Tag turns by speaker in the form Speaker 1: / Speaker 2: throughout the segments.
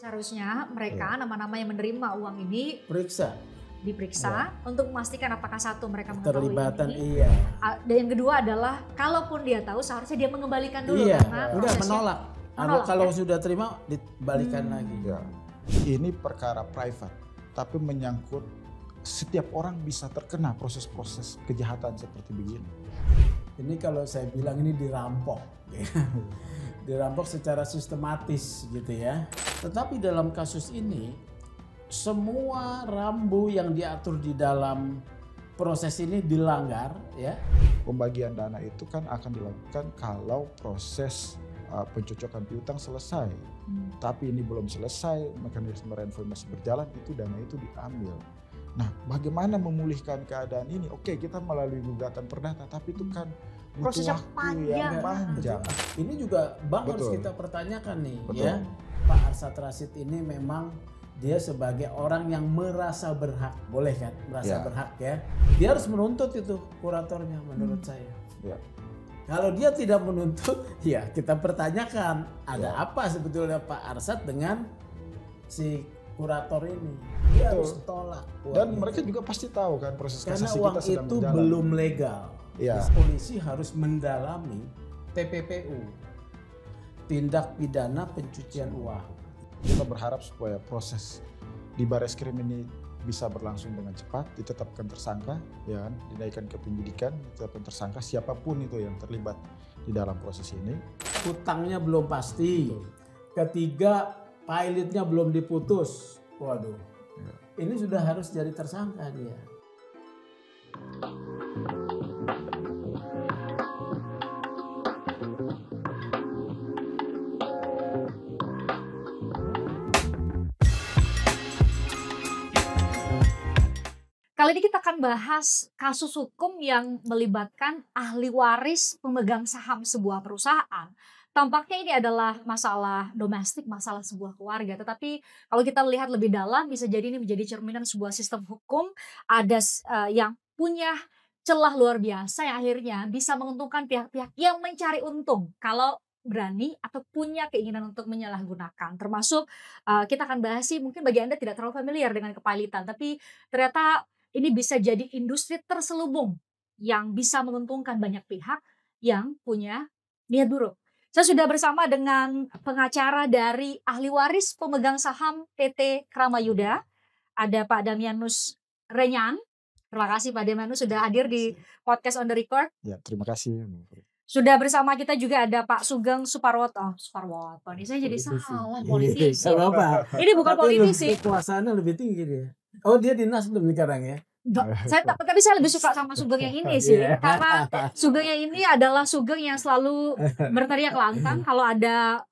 Speaker 1: Seharusnya mereka
Speaker 2: Ya.
Speaker 1: nama-nama yang menerima uang ini
Speaker 3: Periksa
Speaker 1: diperiksa untuk memastikan apakah satu mereka mengetahui
Speaker 3: keterlibatan,
Speaker 1: ini.
Speaker 3: iya.
Speaker 1: Dan yang kedua adalah kalaupun dia tahu seharusnya dia mengembalikan dulu
Speaker 3: Iya,
Speaker 1: karena
Speaker 3: enggak
Speaker 1: prosesnya
Speaker 3: menolak.
Speaker 1: menolak,
Speaker 3: Kalau
Speaker 1: ya?
Speaker 3: sudah terima dibalikan lagi.
Speaker 2: Ya. Ini perkara private, tapi menyangkut setiap orang bisa terkena proses-proses kejahatan seperti begini.
Speaker 3: Ini kalau saya bilang ini dirampok, dirampok secara sistematis gitu ya. Tetapi dalam kasus ini semua rambu yang diatur di dalam proses ini dilanggar ya.
Speaker 2: Pembagian dana itu kan akan dilakukan kalau proses pencocokan piutang selesai. Tapi ini belum selesai, mekanisme reformasi berjalan, itu dana itu diambil. Nah, bagaimana memulihkan keadaan ini? Oke, kita melalui gugatan perdata, tapi itu kan butuh
Speaker 1: Proses yang
Speaker 2: waktu yang
Speaker 1: panjang.
Speaker 2: panjang.
Speaker 3: Ini juga Bang harus
Speaker 2: Betul.
Speaker 3: kita pertanyakan nih
Speaker 2: Betul.
Speaker 3: ya. Pak Arsad Rashid ini memang dia sebagai orang yang merasa berhak, boleh kan? Merasa
Speaker 2: Ya.
Speaker 3: berhak ya. Dia harus menuntut itu kuratornya menurut saya.
Speaker 2: Ya.
Speaker 3: Kalau dia tidak menuntut, ya kita pertanyakan ada
Speaker 2: Ya.
Speaker 3: apa sebetulnya Pak Arsad dengan si kurator ini. Dia
Speaker 2: Betul.
Speaker 3: harus tolak uang
Speaker 2: Dan
Speaker 3: itu.
Speaker 2: mereka juga pasti tahu kan proses
Speaker 3: Karena
Speaker 2: kasasi
Speaker 3: uang
Speaker 2: kita sedang
Speaker 3: itu
Speaker 2: berjalan.
Speaker 3: belum legal.
Speaker 2: Ya.
Speaker 3: Polisi harus mendalami TPPU, tindak pidana pencucian uang.
Speaker 2: Kita berharap supaya proses di Bareskrim ini bisa berlangsung dengan cepat, ditetapkan tersangka, ya kan, dinaikkan ke penyidikan, ditetapkan tersangka siapapun itu yang terlibat di dalam proses ini.
Speaker 3: Hutangnya belum pasti. Ketiga, pilotnya belum diputus. Waduh,
Speaker 2: Ya.
Speaker 3: ini sudah harus jadi tersangka dia.
Speaker 1: Kali ini kita akan bahas kasus hukum yang melibatkan ahli waris pemegang saham sebuah perusahaan. Tampaknya ini adalah masalah domestik, masalah sebuah keluarga. Tetapi kalau kita lihat lebih dalam, bisa jadi ini menjadi cerminan sebuah sistem hukum. Ada yang punya celah luar biasa yang akhirnya bisa menguntungkan pihak-pihak yang mencari untung. Kalau berani atau punya keinginan untuk menyalahgunakan. Termasuk kita akan bahas sih, mungkin bagi Anda tidak terlalu familiar dengan kepailitan. Tapi ternyata ini bisa jadi industri terselubung yang bisa menguntungkan banyak pihak yang punya niat buruk. Saya sudah bersama dengan pengacara dari ahli waris pemegang saham PT Kramayuda. Ada Pak Damianus Renyan. Terima kasih Pak Damianus sudah hadir di podcast On The Record.
Speaker 2: Ya, terima kasih.
Speaker 1: Sudah bersama kita juga ada Pak Sugeng Suparwoto. Ini saya jadi
Speaker 3: Politisi.
Speaker 1: salah politisi.
Speaker 3: Gak apa-apa.
Speaker 1: Ini bukan
Speaker 3: Tapi
Speaker 1: politisi.
Speaker 3: kekuasaannya lebih tinggi dia. Oh, dia di Nasdem sekarang ya?
Speaker 1: Tapi saya lebih suka sama Sugeng yang ini sih,
Speaker 3: Iya.
Speaker 1: karena Sugeng yang ini adalah Sugeng yang selalu berteriak lantang kalau ada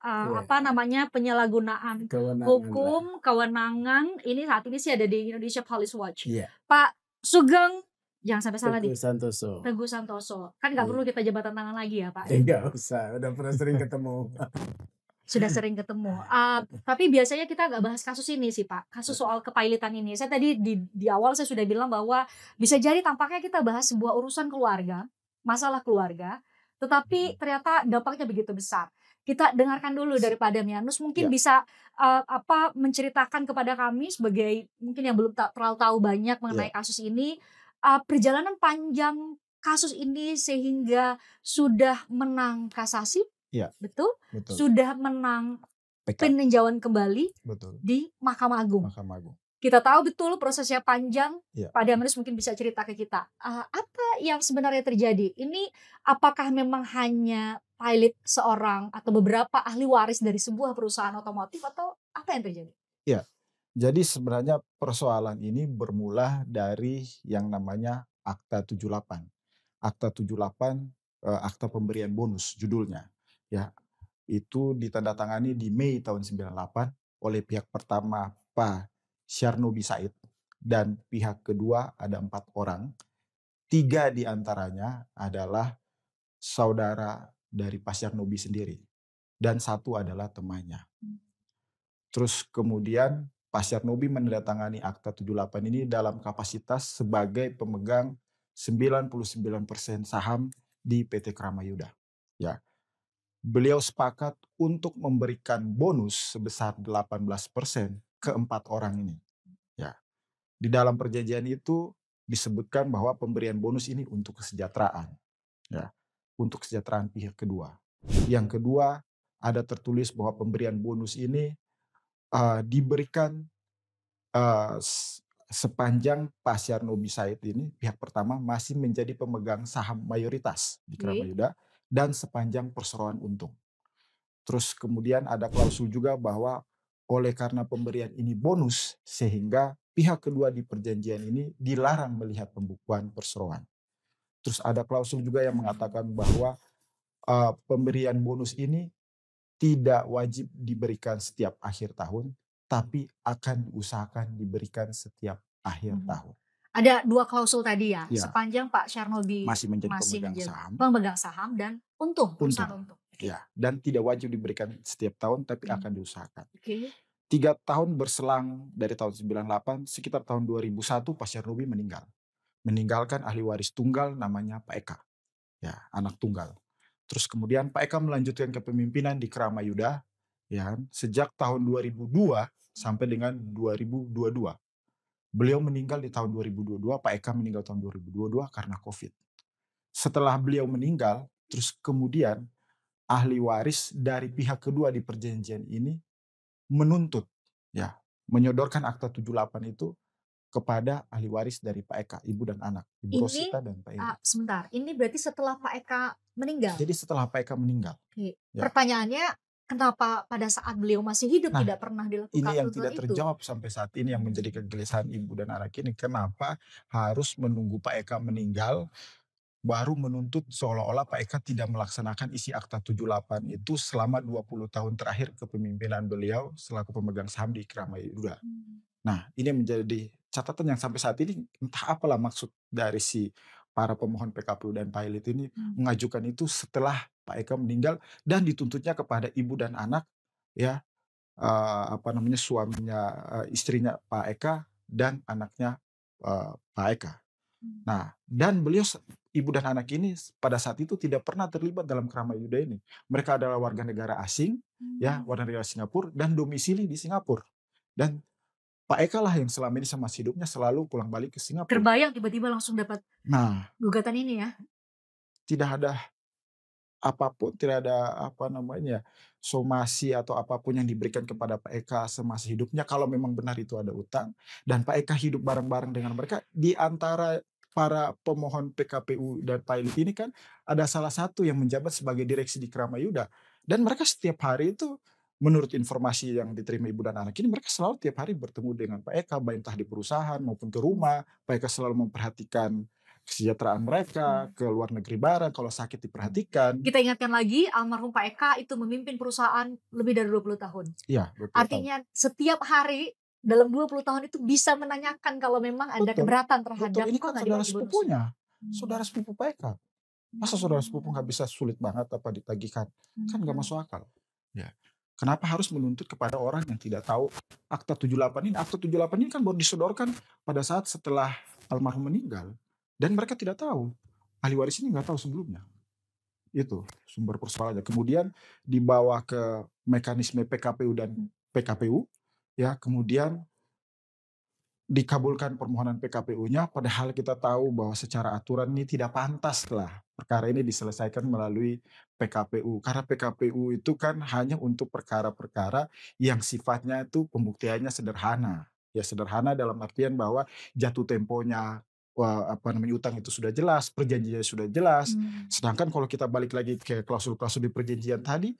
Speaker 1: penyalahgunaan
Speaker 3: Kewenangan.
Speaker 1: hukum, kewenangan. Ini saat ini sih ada di Indonesia Police Watch.
Speaker 3: Iya.
Speaker 1: Pak Sugeng, jangan sampai salah
Speaker 3: Teguh
Speaker 1: nih.
Speaker 3: Santoso.
Speaker 1: Teguh Santoso. Kan nggak
Speaker 3: Iya.
Speaker 1: perlu kita jabatan tangan lagi ya Pak.
Speaker 3: Enggak usah, udah pernah sering ketemu.
Speaker 1: Sudah sering ketemu. Tapi biasanya kita nggak bahas kasus ini sih Pak. Kasus soal kepailitan ini. Saya tadi di awal saya sudah bilang bahwa bisa jadi tampaknya kita bahas sebuah urusan keluarga, masalah keluarga, tetapi ternyata dampaknya begitu besar. Kita dengarkan dulu dari Pak Damianus, mungkin
Speaker 2: Ya.
Speaker 1: bisa menceritakan kepada kami sebagai mungkin yang belum terlalu tahu banyak mengenai kasus ini, perjalanan panjang kasus ini sehingga sudah menang kasasi.
Speaker 2: Ya.
Speaker 1: Betul?
Speaker 2: Betul.
Speaker 1: Sudah menang
Speaker 2: PK.
Speaker 1: peninjauan kembali
Speaker 2: Betul.
Speaker 1: di Mahkamah Agung.
Speaker 2: Mahkamah Agung.
Speaker 1: Kita tahu betul prosesnya panjang.
Speaker 2: Ya.
Speaker 1: Pak Damianus mungkin bisa cerita ke kita. Apa yang sebenarnya terjadi? Ini apakah memang hanya pilot seorang atau beberapa ahli waris dari sebuah perusahaan otomotif atau apa yang terjadi?
Speaker 2: Ya. Jadi sebenarnya persoalan ini bermula dari yang namanya Akta 78. Akta 78, Akta Pemberian Bonus judulnya. Ya, itu ditandatangani di Mei tahun 98 oleh pihak pertama Pak Syarnobi Said dan pihak kedua ada 4 orang. 3 diantaranya adalah saudara dari Pak Syarnobi sendiri dan 1 adalah temannya. Terus kemudian Pak Syarnobi menandatangani Akta 78 ini dalam kapasitas sebagai pemegang 99% saham di PT Kramayuda. Ya. beliau sepakat untuk memberikan bonus sebesar 18% ke 4 orang ini. Ya, di dalam perjanjian itu disebutkan bahwa pemberian bonus ini untuk kesejahteraan, ya, untuk kesejahteraan pihak kedua. Yang kedua, ada tertulis bahwa pemberian bonus ini diberikan sepanjang Pak Syarnobi Said ini pihak pertama masih menjadi pemegang saham mayoritas di
Speaker 1: Oke.
Speaker 2: Kramayuda dan sepanjang perseroan untung. Terus kemudian ada klausul juga bahwa oleh karena pemberian ini bonus sehingga pihak kedua di perjanjian ini dilarang melihat pembukuan perseroan. Terus ada klausul juga yang mengatakan bahwa pemberian bonus ini tidak wajib diberikan setiap akhir tahun, tapi akan diusahakan diberikan setiap akhir
Speaker 1: Mhm.
Speaker 2: tahun.
Speaker 1: Ada 2 klausul tadi ya,
Speaker 2: Ya,
Speaker 1: sepanjang Pak Syarnobi
Speaker 2: masih menjadi
Speaker 1: masih
Speaker 2: pemegang
Speaker 1: menjadi
Speaker 2: saham,
Speaker 1: pemegang saham dan untung, perusahaan
Speaker 2: untung.
Speaker 1: untung. Oke.
Speaker 2: Ya, dan tidak wajib diberikan setiap tahun, tapi
Speaker 1: Mmm,
Speaker 2: akan diusahakan.
Speaker 1: oke.
Speaker 2: 3 tahun berselang dari tahun 98, sekitar tahun 2001 Pak Syarnobi meninggal. Meninggalkan ahli waris tunggal namanya Pak Eka, ya, anak tunggal. Terus kemudian Pak Eka melanjutkan kepemimpinan di Kramayuda, ya kan, sejak tahun 2002 sampai dengan 2022. Beliau meninggal di tahun 2022, Pak Eka meninggal tahun 2022 karena Covid. Setelah beliau meninggal, terus kemudian ahli waris dari pihak kedua di perjanjian ini menuntut, ya, menyodorkan akta 78 itu kepada ahli waris dari Pak Eka, ibu dan anak, Ibu
Speaker 1: Ini,
Speaker 2: Rosita dan Pak Edi.
Speaker 1: sebentar, ini berarti setelah Pak Eka meninggal?
Speaker 2: Jadi setelah Pak Eka meninggal,
Speaker 1: Oke.
Speaker 2: ya.
Speaker 1: Pertanyaannya, kenapa pada saat beliau masih hidup
Speaker 2: Nah,
Speaker 1: tidak pernah
Speaker 2: ini
Speaker 1: dilakukan
Speaker 2: yang
Speaker 1: tuntutan
Speaker 2: tidak
Speaker 1: itu?
Speaker 2: terjawab sampai saat ini yang menjadi kegelisahan ibu dan anak ini. Kenapa harus menunggu Pak Eka meninggal baru menuntut seolah-olah Pak Eka tidak melaksanakan isi akta 78 itu selama 20 tahun terakhir kepemimpinan beliau selaku pemegang saham di Kramayuda.
Speaker 1: Mmm.
Speaker 2: Nah, ini yang menjadi catatan yang sampai saat ini entah apalah maksud dari si para pemohon PKPU dan pilot ini
Speaker 1: Mmm.
Speaker 2: mengajukan itu setelah Pak Eka meninggal dan dituntutnya kepada ibu dan anak, ya, apa namanya, suaminya, istrinya Pak Eka dan anaknya, Pak Eka.
Speaker 1: Mmm.
Speaker 2: Nah, dan beliau ibu dan anak ini pada saat itu tidak pernah terlibat dalam Kramayuda ini. Mereka adalah warga negara asing, ya,
Speaker 1: Mmm.
Speaker 2: warga negara Singapura dan domisili di Singapura. Dan Pak Eka lah yang selama ini semasa hidupnya selalu pulang balik ke Singapura.
Speaker 1: Terbayang tiba-tiba langsung dapat
Speaker 2: Nah,
Speaker 1: gugatan ini ya?
Speaker 2: tidak ada apapun, tidak ada apa namanya, somasi atau apapun yang diberikan kepada Pak Eka semasa hidupnya kalau memang benar itu ada utang dan Pak Eka hidup bareng-bareng dengan mereka. Di antara para pemohon PKPU dan pilot ini kan ada salah satu yang menjabat sebagai direksi di Kramayuda dan mereka setiap hari itu menurut informasi yang diterima ibu dan anak ini mereka selalu tiap hari bertemu dengan Pak Eka baik entah di perusahaan maupun ke rumah. Pak Eka selalu memperhatikan kesejahteraan mereka,
Speaker 1: Mmm.
Speaker 2: ke luar negeri bareng, kalau sakit diperhatikan.
Speaker 1: Kita ingatkan lagi almarhum Pak Eka itu memimpin perusahaan lebih dari 20 tahun.
Speaker 2: Iya, 20 tahun.
Speaker 1: Artinya setiap hari dalam 20 tahun itu bisa menanyakan kalau memang ada
Speaker 2: Betul,
Speaker 1: keberatan
Speaker 2: betul.
Speaker 1: terhadap
Speaker 2: Ini
Speaker 1: kok
Speaker 2: kan
Speaker 1: nggak
Speaker 2: saudara
Speaker 1: dibagi bonusnya?
Speaker 2: sepupunya, saudara
Speaker 1: Mmm.
Speaker 2: sepupu Pak Eka. Masa saudara sepupu nggak
Speaker 1: Mmm.
Speaker 2: bisa sulit banget apa ditagihkan? Kan nggak
Speaker 1: Mhm.
Speaker 2: masuk akal. Ya. Kenapa harus menuntut kepada orang yang tidak tahu akta 78 ini? Akta 78 ini kan baru disodorkan pada saat setelah almarhum meninggal dan mereka tidak tahu. Ahli waris ini nggak tahu sebelumnya. Itu sumber persoalannya. Kemudian dibawa ke mekanisme PKPU dan
Speaker 1: Mmm.
Speaker 2: PKPU, ya, kemudian dikabulkan permohonan PKPU-nya, padahal kita tahu bahwa secara aturan ini tidak pantaslah perkara ini diselesaikan melalui PKPU. Karena PKPU itu kan hanya untuk perkara-perkara yang sifatnya itu pembuktiannya sederhana. Ya sederhana dalam artian bahwa jatuh temponya, apa namanya, utang itu sudah jelas, perjanjiannya sudah jelas.
Speaker 1: Mmm.
Speaker 2: Sedangkan kalau kita balik lagi ke klausul-klausul di perjanjian tadi,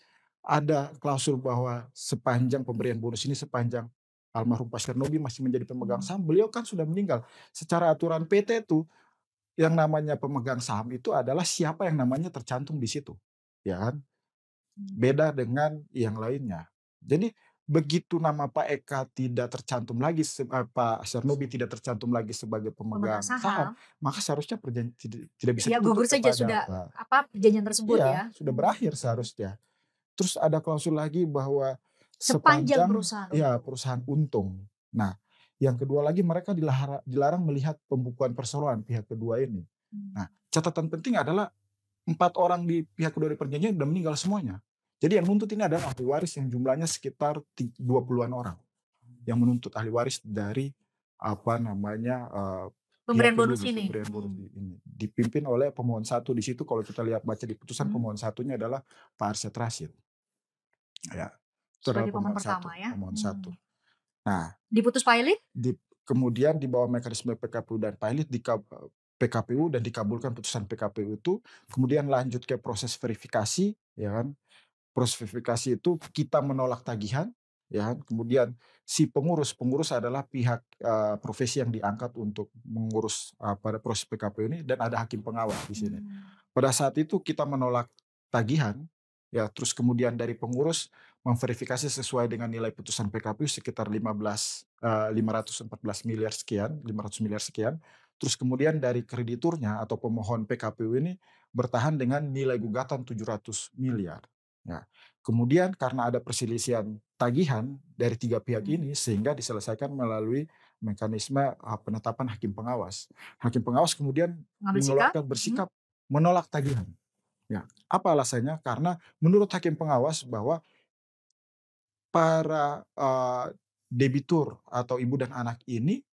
Speaker 2: ada klausul bahwa sepanjang pemberian bonus ini sepanjang almarhum Pak Syarnobi masih menjadi pemegang
Speaker 1: Mmm.
Speaker 2: saham, beliau kan sudah meninggal. Secara aturan PT itu, yang namanya pemegang saham itu adalah siapa yang namanya tercantum di situ, ya kan?
Speaker 1: Mmm.
Speaker 2: Beda dengan yang lainnya. Jadi begitu nama Pak Eka tidak tercantum lagi, Pak Syarnobi tidak tercantum lagi sebagai
Speaker 1: Pemegang
Speaker 2: pemegang saham,
Speaker 1: saham,
Speaker 2: maka seharusnya tidak bisa
Speaker 1: ya gugur
Speaker 2: dituntut
Speaker 1: saja
Speaker 2: kepada
Speaker 1: sudah
Speaker 2: Pak.
Speaker 1: perjanjian tersebut
Speaker 2: Iya,
Speaker 1: ya?
Speaker 2: sudah berakhir seharusnya. Terus ada klausul lagi bahwa
Speaker 1: Sepanjang
Speaker 2: sepanjang,
Speaker 1: perusahaan
Speaker 2: ya,
Speaker 1: untung.
Speaker 2: perusahaan untung. Nah, yang kedua lagi mereka dilarang melihat pembukuan perseroan pihak kedua ini.
Speaker 1: Mmm.
Speaker 2: Nah, catatan penting adalah 4 orang di pihak kedua di perjanjian udah meninggal semuanya. Jadi yang menuntut ini adalah ahli waris yang jumlahnya sekitar 20-an orang yang menuntut ahli waris dari apa namanya pihak
Speaker 1: Pemberian bonus
Speaker 2: kedua
Speaker 1: ini.
Speaker 2: pemberian bonus ini dipimpin oleh pemohon satu. Di situ kalau kita lihat baca di putusan,
Speaker 1: Hmm.
Speaker 2: pemohon satunya adalah Pak Arsyad Rashid, ya itu adalah
Speaker 1: Sebagai pemohon pertama ya.
Speaker 2: pemohon satu. Nah,
Speaker 1: Diputus pilot?
Speaker 2: kemudian di bawah mekanisme PKPU dan pilot PKPU dan dikabulkan putusan PKPU itu, kemudian lanjut ke proses verifikasi, ya kan. Proses verifikasi itu kita menolak tagihan, ya kan. Kemudian si pengurus adalah pihak profesi yang diangkat untuk mengurus pada proses PKPU ini, dan ada hakim pengawas di sini. Pada saat itu kita menolak tagihan, ya, terus kemudian dari pengurus memverifikasi sesuai dengan nilai putusan PKPU sekitar 514 miliar sekian, 500 miliar sekian. Terus kemudian dari krediturnya atau pemohon PKPU ini bertahan dengan nilai gugatan 700 miliar. Ya. Kemudian karena ada perselisihan tagihan dari tiga pihak ini, sehingga diselesaikan melalui mekanisme penetapan hakim pengawas. Hakim pengawas kemudian mengeluarkan bersikap menolak tagihan. Ya, apa alasannya? Karena menurut hakim pengawas bahwa para debitur atau ibu dan anak ini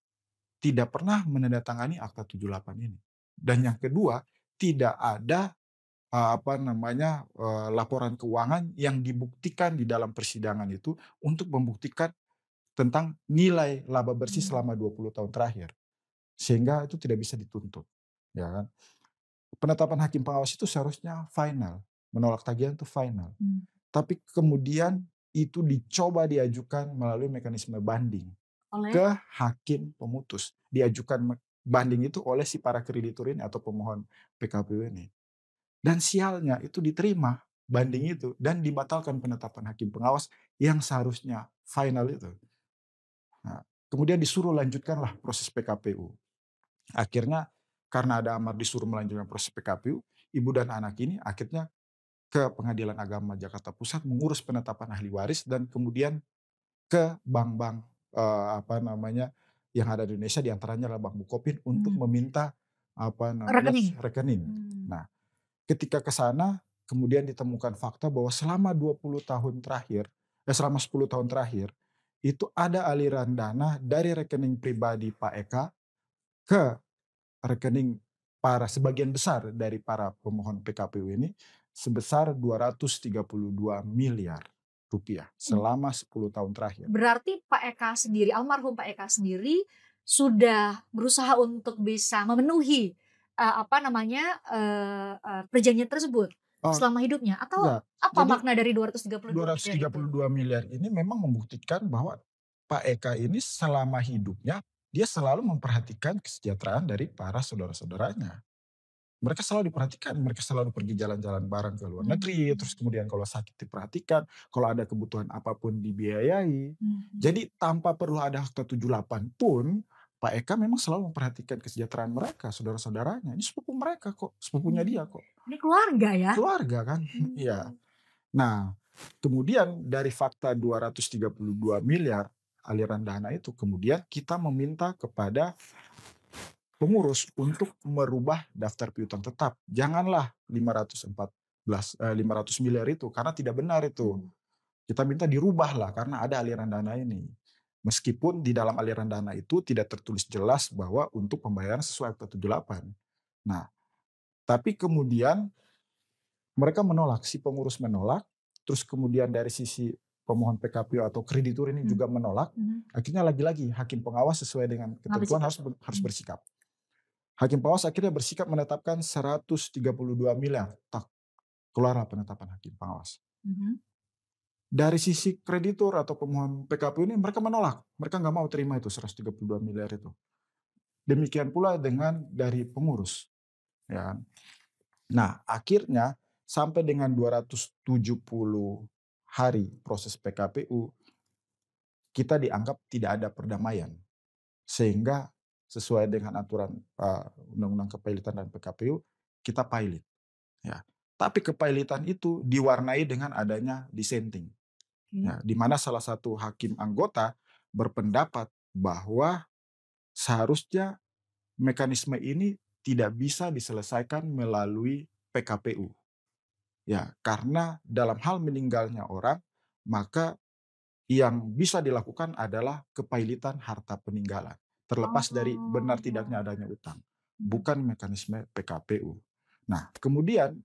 Speaker 2: tidak pernah menandatangani Akta 78 ini. Dan yang kedua, tidak ada laporan keuangan yang dibuktikan di dalam persidangan itu untuk membuktikan tentang nilai laba bersih selama 20 tahun terakhir. Sehingga itu tidak bisa dituntut, ya kan. Penetapan hakim pengawas itu seharusnya final, menolak tagihan itu final. Tapi kemudian itu dicoba diajukan melalui mekanisme banding ke hakim pemutus. Diajukan banding itu oleh si para kreditur ini atau pemohon PKPU ini. Dan sialnya itu diterima banding itu dan dibatalkan penetapan hakim pengawas yang seharusnya final itu. Nah, kemudian disuruh lanjutkanlah proses PKPU. Akhirnya karena ada amar disuruh melanjutkan proses PKPU, ibu dan anak ini akhirnya ke Pengadilan Agama Jakarta Pusat mengurus penetapan ahli waris dan kemudian ke bank-bank yang ada di Indonesia, diantaranya adalah Bank Bukopin, untuk meminta rekening. Nah, ketika ke sana kemudian ditemukan fakta bahwa selama 10 tahun terakhir itu ada aliran dana dari rekening pribadi Pak Eka ke rekening sebagian besar dari para pemohon PKPU ini sebesar 232 miliar rupiah selama 10 tahun terakhir.
Speaker 1: Berarti Pak Eka sendiri, almarhum Pak Eka sendiri sudah berusaha untuk bisa memenuhi perjanjian tersebut selama hidupnya, atau apa makna dari
Speaker 2: 232 miliar ini memang membuktikan bahwa Pak Eka ini selama hidupnya dia selalu memperhatikan kesejahteraan dari para saudara-saudaranya. Mereka selalu diperhatikan, mereka selalu pergi jalan-jalan bareng ke luar negeri, terus kemudian kalau sakit diperhatikan, kalau ada kebutuhan apapun dibiayai. Jadi tanpa perlu ada Akta 78 pun, Pak Eka memang selalu memperhatikan kesejahteraan mereka, saudara-saudaranya. Ini sepupu mereka kok, sepupunya dia kok.
Speaker 1: Ini keluarga ya?
Speaker 2: Keluarga kan, iya. Nah, kemudian dari fakta 232 miliar aliran dana itu, kemudian kita meminta kepada pengurus untuk merubah daftar piutang tetap. Janganlah 500 miliar itu, karena tidak benar itu. Kita minta dirubahlah karena ada aliran dana ini. Meskipun di dalam aliran dana itu tidak tertulis jelas bahwa untuk pembayaran sesuai Akta 78. Nah, tapi kemudian mereka menolak, si pengurus menolak, terus kemudian dari sisi pemohon PKPU atau kreditur ini juga menolak. Akhirnya lagi-lagi hakim pengawas sesuai dengan ketentuan harus bersikap. Hakim pengawas akhirnya bersikap menetapkan 132 miliar. Tak, keluarlah penetapan hakim pengawas. Dari sisi kreditur atau pemohon PKPU ini mereka menolak. Mereka nggak mau terima itu 132 miliar itu. Demikian pula dengan dari pengurus. Ya. Nah, akhirnya sampai dengan 270 hari proses PKPU, kita dianggap tidak ada perdamaian. Sehingga sesuai dengan aturan Undang-Undang Kepailitan dan PKPU, kita pilot. Ya. Tapi kepailitan itu diwarnai dengan adanya dissenting. Ya, di mana salah satu hakim anggota berpendapat bahwa seharusnya mekanisme ini tidak bisa diselesaikan melalui PKPU. Ya, karena dalam hal meninggalnya orang, maka yang bisa dilakukan adalah kepailitan harta peninggalan, terlepas dari benar tidaknya
Speaker 1: Oh.
Speaker 2: adanya utang,
Speaker 1: Mhm.
Speaker 2: bukan mekanisme PKPU. Nah, kemudian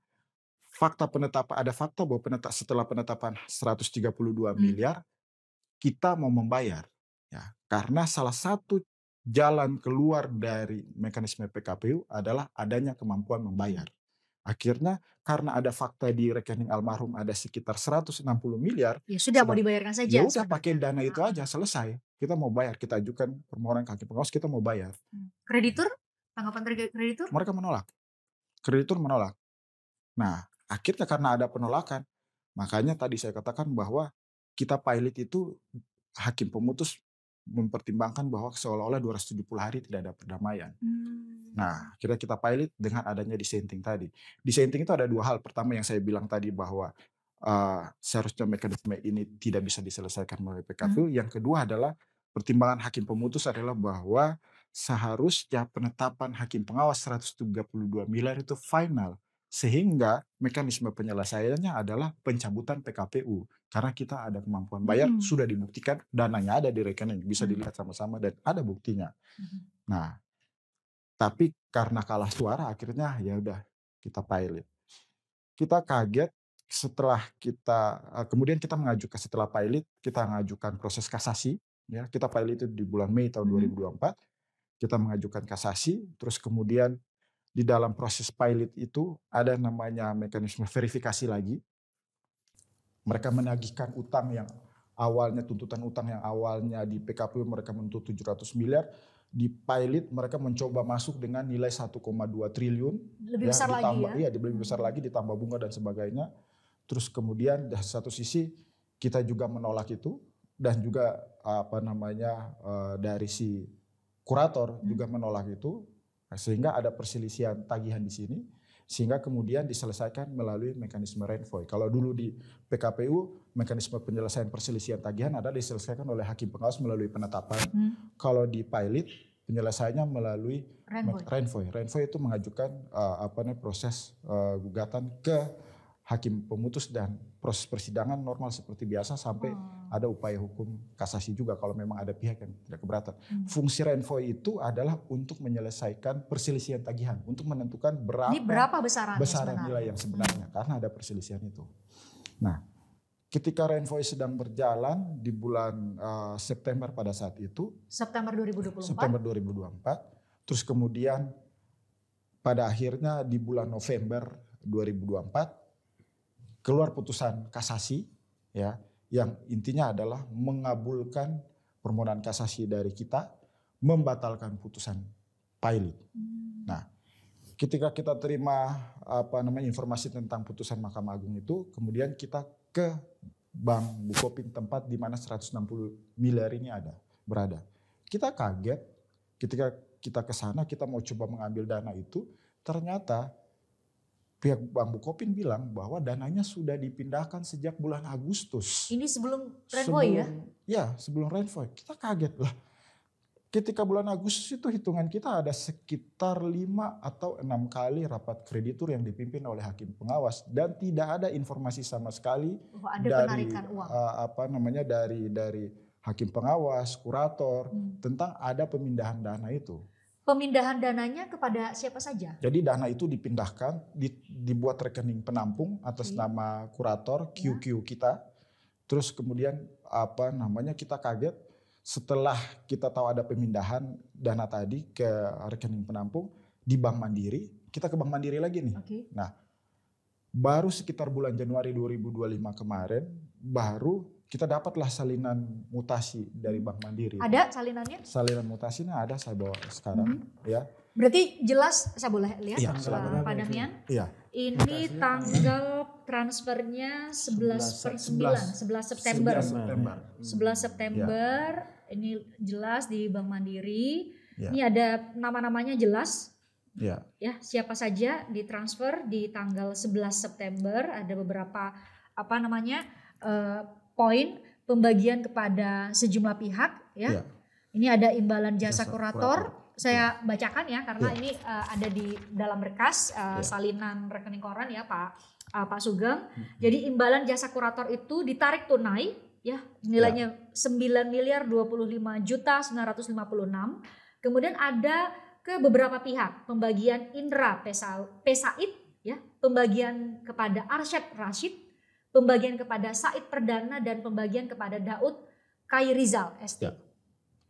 Speaker 2: ada fakta bahwa setelah penetapan 132
Speaker 1: Mmm.
Speaker 2: miliar, kita mau membayar, ya. Karena salah satu jalan keluar dari mekanisme PKPU adalah adanya kemampuan membayar. Akhirnya karena ada fakta di rekening almarhum ada sekitar 160 miliar,
Speaker 1: Ya sudah mau
Speaker 2: sedang
Speaker 1: dibayarkan
Speaker 2: ya
Speaker 1: saja
Speaker 2: udah pakai
Speaker 1: sebenarnya.
Speaker 2: dana itu
Speaker 1: Heeh.
Speaker 2: aja selesai. Kita mau bayar, kita ajukan permohonan ke hakim pengawas, kita mau bayar.
Speaker 1: Kreditur? Tanggapan dari kreditur?
Speaker 2: Mereka menolak, kreditur menolak. Nah, akhirnya karena ada penolakan, makanya tadi saya katakan bahwa kita pilot itu hakim pemutus mempertimbangkan bahwa seolah-olah 270 hari tidak ada perdamaian.
Speaker 1: Mmm.
Speaker 2: Nah, akhirnya kita pilot dengan adanya dissenting tadi. Dissenting itu ada 2 hal, pertama yang saya bilang tadi bahwa, seharusnya mekanisme ini tidak bisa diselesaikan melalui
Speaker 1: Mmm.
Speaker 2: PKPU, yang kedua adalah pertimbangan hakim pemutus adalah bahwa seharusnya penetapan hakim pengawas 132 miliar itu final, sehingga mekanisme penyelesaiannya adalah pencabutan PKPU. Karena kita ada kemampuan bayar,
Speaker 1: Mhm.
Speaker 2: sudah dibuktikan, dananya ada di rekening, bisa
Speaker 1: Mmm.
Speaker 2: dilihat sama-sama dan ada buktinya.
Speaker 1: Mhm.
Speaker 2: Nah, tapi karena kalah suara akhirnya ya udah kita pilot. Kita kaget kemudian kita mengajukan setelah pilot, kita mengajukan proses kasasi, ya. Kita pilot itu di bulan Mei tahun
Speaker 1: Mhm.
Speaker 2: 2024, kita mengajukan kasasi, terus kemudian di dalam proses pilot itu ada namanya mekanisme verifikasi lagi. Mereka menagihkan utang yang awalnya tuntutan utang yang awalnya di PKPU mereka menuntut 700 miliar, di pilot mereka mencoba masuk dengan nilai 1,2 triliun,
Speaker 1: Lebih
Speaker 2: ya
Speaker 1: besar lagi
Speaker 2: ditambah
Speaker 1: ya?
Speaker 2: iya lebih besar
Speaker 1: Mhm.
Speaker 2: lagi ditambah bunga dan sebagainya. Terus kemudian di satu sisi kita juga menolak itu dan juga dari si kurator
Speaker 1: Mmm.
Speaker 2: juga menolak itu, sehingga ada perselisihan tagihan di sini, sehingga kemudian diselesaikan melalui mekanisme renvoy. Kalau dulu di PKPU mekanisme penyelesaian perselisihan tagihan adalah diselesaikan oleh hakim pengawas melalui penetapan.
Speaker 1: Mmm.
Speaker 2: Kalau di pilot penyelesaiannya melalui
Speaker 1: Renvoy?
Speaker 2: renvoy. Renvoy itu mengajukan proses gugatan ke hakim pemutus dan proses persidangan normal seperti biasa sampai
Speaker 1: Oh.
Speaker 2: ada upaya hukum kasasi juga kalau memang ada pihak yang tidak keberatan.
Speaker 1: Mmm.
Speaker 2: Fungsi renvoy itu adalah untuk menyelesaikan perselisihan tagihan, untuk menentukan
Speaker 1: Ini berapa besarannya
Speaker 2: besaran
Speaker 1: sebenarnya?
Speaker 2: nilai yang sebenarnya karena ada perselisihan itu. Nah, ketika renvoy sedang berjalan di bulan September pada saat itu,
Speaker 1: September 2024?
Speaker 2: September 2024, terus kemudian pada akhirnya di bulan November 2024 keluar putusan kasasi, ya, yang intinya adalah mengabulkan permohonan kasasi dari kita, membatalkan putusan pilot. Nah, ketika kita terima informasi tentang putusan Mahkamah Agung itu, kemudian kita ke Bank Bukopin tempat di mana 160 miliar ini berada. Kita kaget ketika kita ke sana, kita mau coba mengambil dana itu, ternyata pihak Bank Bukopin bilang bahwa dananya sudah dipindahkan sejak bulan Agustus.
Speaker 1: Ini sebelum renvoy ya?
Speaker 2: Ya, sebelum renvoy. Kita kaget lah. Ketika bulan Agustus itu hitungan kita ada sekitar 5 atau 6 kali rapat kreditur yang dipimpin oleh hakim pengawas dan tidak ada informasi sama sekali
Speaker 1: Ada
Speaker 2: dari
Speaker 1: penarikan uang?
Speaker 2: dari hakim pengawas, kurator tentang ada pemindahan dana itu.
Speaker 1: Pemindahan dananya kepada siapa saja?
Speaker 2: Jadi dana itu dipindahkan, dibuat rekening penampung atas nama kurator QQ kita. Terus kemudian kita kaget setelah kita tahu ada pemindahan dana tadi ke rekening penampung di Bank Mandiri, kita ke Bank Mandiri lagi nih.
Speaker 1: Okay.
Speaker 2: Nah, baru sekitar bulan Januari 2025 kemarin baru kita dapatlah salinan mutasi dari Bank Mandiri.
Speaker 1: Ada salinannya?
Speaker 2: Salinan mutasinya ada, saya bawa sekarang, ya.
Speaker 1: Berarti jelas saya boleh lihat,
Speaker 2: Iya,
Speaker 1: Pak Damian?
Speaker 2: Iya.
Speaker 1: Ini tanggal transfernya 11 September. 11 September, ini jelas di Bank Mandiri.
Speaker 2: Ya.
Speaker 1: Ini ada nama-namanya jelas.
Speaker 2: Ya.
Speaker 1: Ya, siapa saja ditransfer di tanggal 11 September, ada beberapa poin pembagian kepada sejumlah pihak, ya. Ini ada imbalan jasa kurator. Saya bacakan ya karena ini ada di dalam berkas salinan rekening koran ya Pak Pak Sugeng. Jadi imbalan jasa kurator itu ditarik tunai ya, nilainya 9.025.956. Kemudian ada ke beberapa pihak, pembagian Indra Pesaid ya, pembagian kepada Arsyad Rashid, pembagian kepada Said Perdana, dan pembagian kepada Daud Khairizal ST.
Speaker 2: Ya.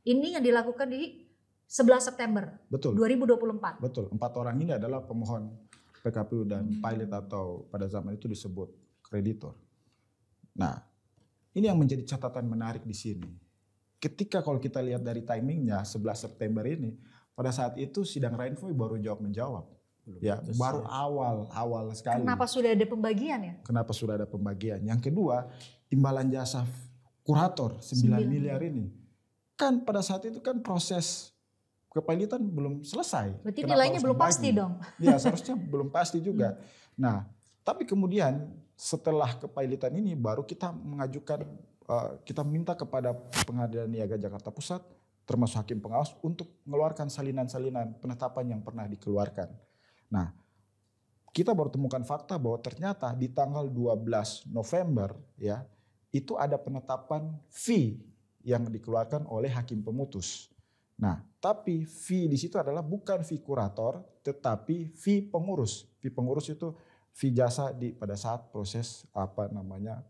Speaker 1: Ini yang dilakukan di 11 September
Speaker 2: Betul.
Speaker 1: 2024.
Speaker 2: Betul. 4 orang ini adalah pemohon PKPU dan pilot atau pada zaman itu disebut kreditor. Nah, ini yang menjadi catatan menarik di sini. Ketika kalau kita lihat dari timingnya 11 September ini, pada saat itu sidang Rainfoy baru menjawab. Ya, baru awal sekali.
Speaker 1: Kenapa sudah ada pembagian ya?
Speaker 2: Kenapa sudah ada pembagian? Yang kedua, imbalan jasa kurator 9 miliar ini. Kan pada saat itu kan proses kepailitan belum selesai.
Speaker 1: Berarti
Speaker 2: Kenapa
Speaker 1: nilainya
Speaker 2: harus
Speaker 1: belum
Speaker 2: dibagi?
Speaker 1: pasti dong.
Speaker 2: Ya, seharusnya belum pasti juga. Nah, tapi kemudian setelah kepailitan ini baru kita mengajukan, kita minta kepada Pengadilan Niaga Jakarta Pusat termasuk hakim pengawas untuk mengeluarkan salinan-salinan penetapan yang pernah dikeluarkan. Nah, kita baru temukan fakta bahwa ternyata di tanggal 12 November ya, itu ada penetapan fee yang dikeluarkan oleh hakim pemutus. Nah, tapi fee di situ adalah bukan fee kurator, tetapi fee pengurus. Fee pengurus itu fee jasa pada saat proses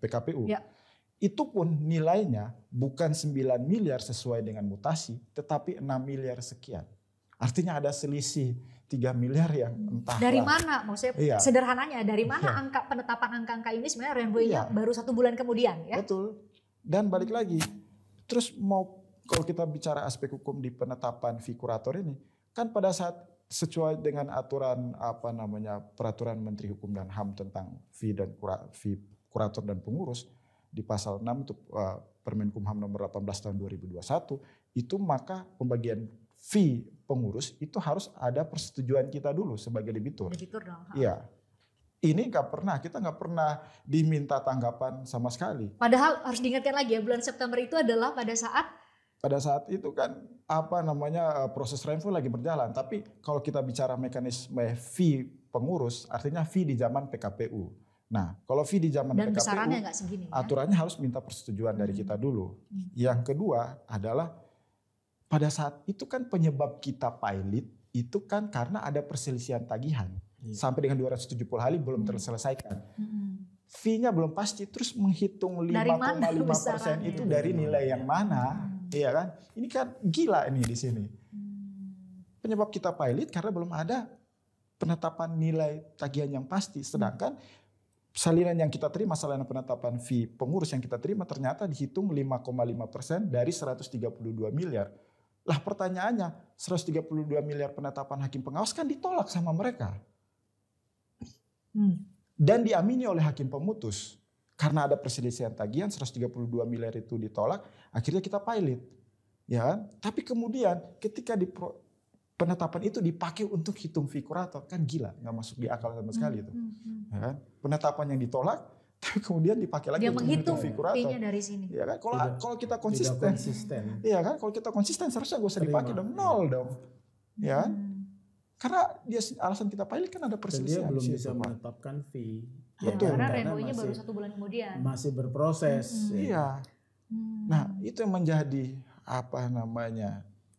Speaker 2: PKPU. Ya. Itu pun nilainya bukan 9 miliar sesuai dengan mutasi, tetapi 6 miliar sekian. Artinya ada selisih 3 miliar yang entah.
Speaker 1: Dari mana? Maksudnya sederhananya, dari mana angka penetapan angka-angka ini sebenarnya Rainbow-nya baru 1 bulan kemudian ya?
Speaker 2: Betul. Dan balik lagi, terus kalau kita bicara aspek hukum di penetapan fee kurator ini, kan pada saat sesuai dengan aturan peraturan Menteri Hukum dan HAM tentang fee kurator dan pengurus, di pasal 6 itu Permenkumham nomor 18 tahun 2021 itu, maka pembagian fee pengurus itu harus ada persetujuan kita dulu sebagai debitur.
Speaker 1: Debitur dong.
Speaker 2: Iya. Ini kita nggak pernah diminta tanggapan sama sekali.
Speaker 1: Padahal harus diingatkan lagi ya, bulan September itu adalah pada saat
Speaker 2: itu kan proses Rainfoy lagi berjalan. Tapi kalau kita bicara mekanisme fee pengurus, artinya fee di zaman PKPU. Nah, kalau fee di zaman
Speaker 1: dan
Speaker 2: PKPU,
Speaker 1: besarannya nggak segini,
Speaker 2: aturannya harus minta persetujuan dari kita dulu. Yang kedua adalah pada saat itu kan penyebab kita pilot itu kan karena ada perselisihan tagihan. Sampai dengan 270 hari belum terselesaikan. Fee-nya belum pasti, terus menghitung 5,5% itu dari nilai yang mana. Iya kan? Ini kan gila ini di sini. Penyebab kita pilot karena belum ada penetapan nilai tagihan yang pasti. Sedangkan salinan yang kita terima, salinan penetapan fee pengurus yang kita terima ternyata dihitung 5,5% dari 132 miliar. Lah pertanyaannya, 132 miliar penetapan hakim pengawas kan ditolak sama mereka. Dan diamini oleh hakim pemutus. Karena ada perselisihan tagihan, 132 miliar itu ditolak, akhirnya kita pilot. Ya kan? Tapi kemudian ketika penetapan itu dipakai untuk hitung fee kurator, kan gila, nggak masuk di akal sama sekali itu. Ya kan? Penetapan yang ditolak, tapi kemudian dipakai lagi
Speaker 1: untuk menghitung
Speaker 2: fee kurator.
Speaker 1: Fee-nya dari sini.
Speaker 2: Ya kan? Kalau kita konsisten. Iya kan? Kalau kita konsisten seharusnya gak usah dipakai dong, nol dong. Ya kan? Karena alasan kita pilot kan ada perselisihan.
Speaker 3: Dia belum bisa menetapkan fee.
Speaker 1: Betul. Karena Rainbow-nya baru 1 bulan kemudian.
Speaker 3: Masih berproses.
Speaker 2: Iya. Nah, itu yang menjadi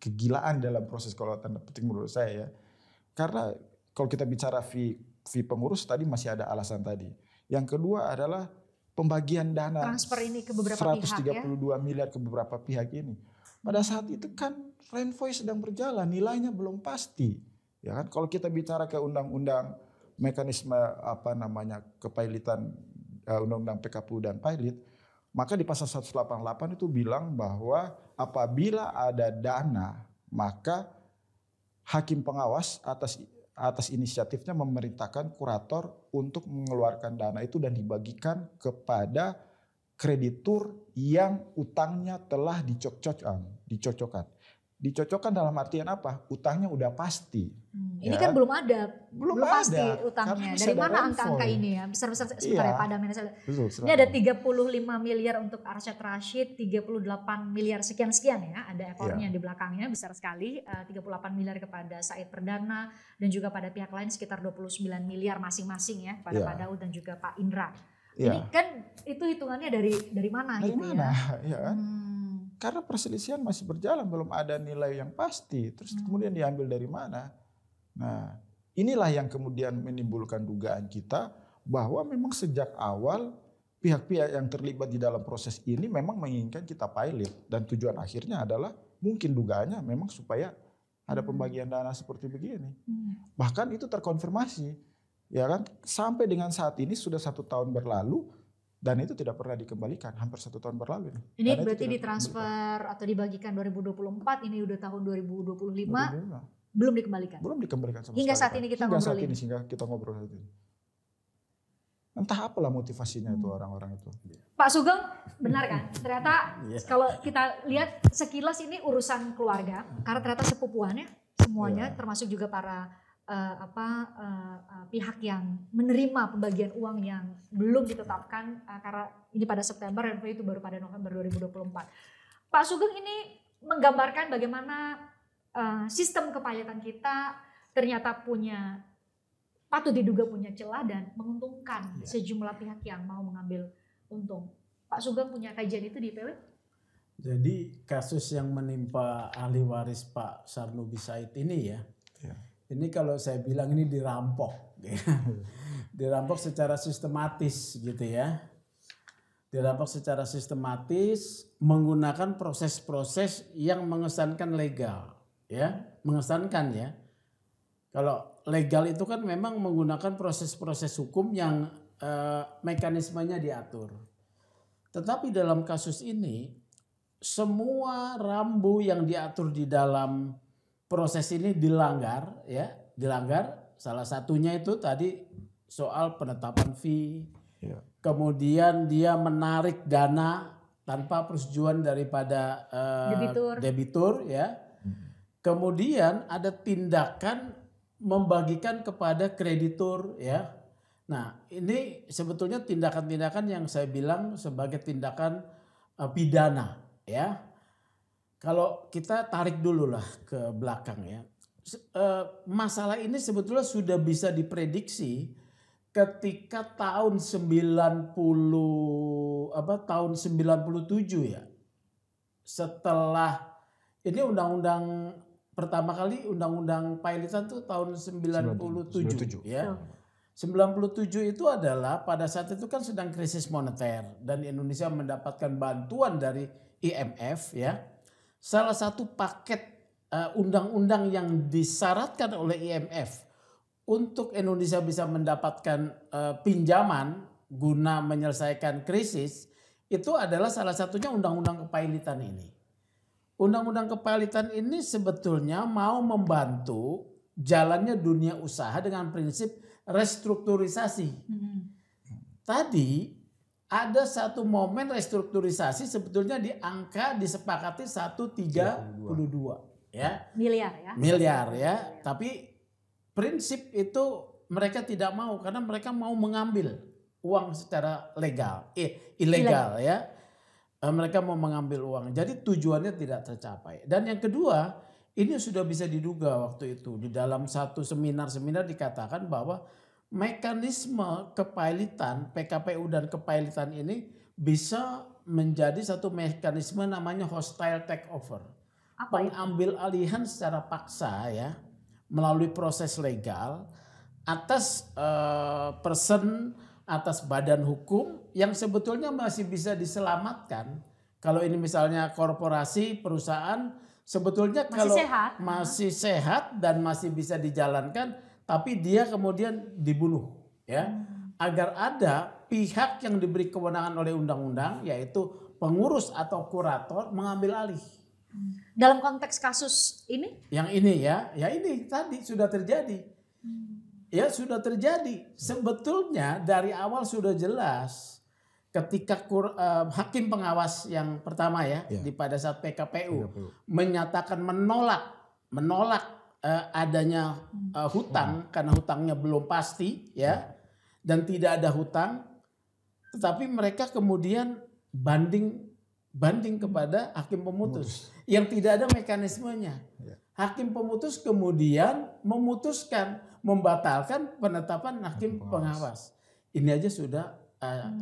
Speaker 2: kegilaan dalam proses, kalau tanda petik menurut saya ya. Karena kalau kita bicara fee pengurus tadi masih ada alasan tadi. Yang kedua adalah pembagian dana
Speaker 1: transfer ini ke beberapa
Speaker 2: 132 miliar ke beberapa pihak ini. Pada saat itu kan Rainfoy sedang berjalan, nilainya belum pasti. Ya kan? Kalau kita bicara ke undang-undang mekanisme kepailitan, undang-undang PKPU dan pilot, maka di pasal 188 itu bilang bahwa apabila ada dana, maka hakim pengawas atas inisiatifnya memerintahkan kurator untuk mengeluarkan dana itu dan dibagikan kepada kreditur yang utangnya telah dicocokkan. Dicocokkan dalam artian apa? Utangnya udah pasti.
Speaker 1: Ini
Speaker 2: Ya.
Speaker 1: kan belum ada,
Speaker 2: Belum
Speaker 1: pasti
Speaker 2: ada,
Speaker 1: utangnya.
Speaker 2: karena
Speaker 1: Dari
Speaker 2: masih ada
Speaker 1: mana angka-angka
Speaker 2: envoy.
Speaker 1: ini ya? Besar-besar sebentar
Speaker 2: Iya.
Speaker 1: ya Pak Damen.
Speaker 2: Betul,
Speaker 1: Ini ada 35 miliar untuk Arsyad Rashid, 38 miliar sekian-sekian ya. Ada ekornya di belakangnya besar sekali. 38 miliar kepada Said Perdana dan juga pada pihak lain sekitar 29 miliar masing-masing ya. Pada Pak Daud dan juga Pak Indra. Ini kan itu hitungannya dari mana
Speaker 2: Dari
Speaker 1: gitu
Speaker 2: mana?
Speaker 1: ya?
Speaker 2: Ya kan? Karena perselisihan masih berjalan, belum ada nilai yang pasti. Terus kemudian diambil dari mana? Nah, inilah yang kemudian menimbulkan dugaan kita bahwa memang sejak awal pihak-pihak yang terlibat di dalam proses ini memang menginginkan kita pilot. Dan tujuan akhirnya adalah mungkin dugaannya memang supaya ada pembagian dana seperti begini. Bahkan itu terkonfirmasi. Ya kan? Sampai dengan saat ini sudah 1 tahun berlalu. Dan itu tidak pernah dikembalikan, hampir 1 tahun berlalu.
Speaker 1: Ini berarti ditransfer atau dibagikan 2024, ini udah tahun 2025, belum dikembalikan?
Speaker 2: Belum dikembalikan sama
Speaker 1: hingga
Speaker 2: sekali.
Speaker 1: saat ini kita ngobrol ini?
Speaker 2: Hingga kita ngobrol saat ini. Entah apalah motivasinya itu orang-orang itu.
Speaker 1: Pak Sugeng, benar kan? Ternyata kalau kita lihat sekilas ini urusan keluarga, karena ternyata sepupuannya semuanya, termasuk juga para pihak yang menerima pembagian uang yang belum ditetapkan karena ini pada September dan itu baru pada November 2024. Pak Sugeng ini menggambarkan bagaimana sistem kepailitan kita ternyata patut diduga punya celah dan menguntungkan sejumlah pihak yang mau mengambil untung. Pak Sugeng punya kajian itu di IPW?
Speaker 3: Jadi kasus yang menimpa ahli waris Pak Sarnubi Said ini ini kalau saya bilang ini dirampok, dirampok secara sistematis gitu ya, dirampok secara sistematis menggunakan proses-proses yang mengesankan legal, ya, mengesankan ya. Kalau legal itu kan memang menggunakan proses-proses hukum yang mekanismenya diatur. Tetapi dalam kasus ini semua rambu yang diatur di dalam proses ini dilanggar. Salah satunya itu tadi soal penetapan fee. Kemudian dia menarik dana tanpa persetujuan daripada debitur ya. Kemudian ada tindakan membagikan kepada kreditur ya. Nah, ini sebetulnya tindakan-tindakan yang saya bilang sebagai tindakan pidana ya. Kalau kita tarik dulu lah ke belakang ya. Masalah ini sebetulnya sudah bisa diprediksi ketika tahun 97 ya. Setelah ini undang-undang pertama kali undang-undang pilotan itu tahun 97 ya. 97 itu adalah pada saat itu kan sedang krisis moneter dan Indonesia mendapatkan bantuan dari IMF ya. Salah satu paket undang-undang yang disyaratkan oleh IMF untuk Indonesia bisa mendapatkan pinjaman guna menyelesaikan krisis itu adalah salah satunya undang-undang kepailitan ini. Undang-undang kepailitan ini sebetulnya mau membantu jalannya dunia usaha dengan prinsip restrukturisasi. Tadi ada satu momen restrukturisasi sebetulnya di angka disepakati 132 ya. Miliar ya. Tapi prinsip itu mereka tidak mau karena mereka mau mengambil uang secara ilegal ya. Mereka mau mengambil uang. Jadi tujuannya tidak tercapai. Dan yang kedua, ini sudah bisa diduga waktu itu di dalam satu seminar-seminar dikatakan bahwa mekanisme kepailitan, PKPU dan kepailitan ini bisa menjadi satu mekanisme namanya hostile takeover. Pengambil alihan secara paksa ya melalui proses legal atas person, atas badan hukum yang sebetulnya masih bisa diselamatkan. Kalau ini misalnya korporasi, perusahaan sebetulnya masih sehat dan masih bisa dijalankan, tapi dia kemudian dibunuh ya. Agar ada pihak yang diberi kewenangan oleh undang-undang yaitu pengurus atau kurator mengambil alih.
Speaker 1: Dalam konteks kasus ini?
Speaker 3: Yang ini ya ini tadi sudah terjadi. Ya sudah terjadi. Sebetulnya dari awal sudah jelas ketika hakim pengawas yang pertama ya,
Speaker 2: Ya.
Speaker 3: pada saat PKPU
Speaker 2: 30.
Speaker 3: menyatakan menolak adanya hutang karena hutangnya belum pasti ya, dan tidak ada hutang, tetapi mereka kemudian banding kepada hakim pemutus yang tidak ada mekanismenya.
Speaker 2: Ya.
Speaker 3: Hakim pemutus kemudian membatalkan penetapan hakim pengawas. Ini aja sudah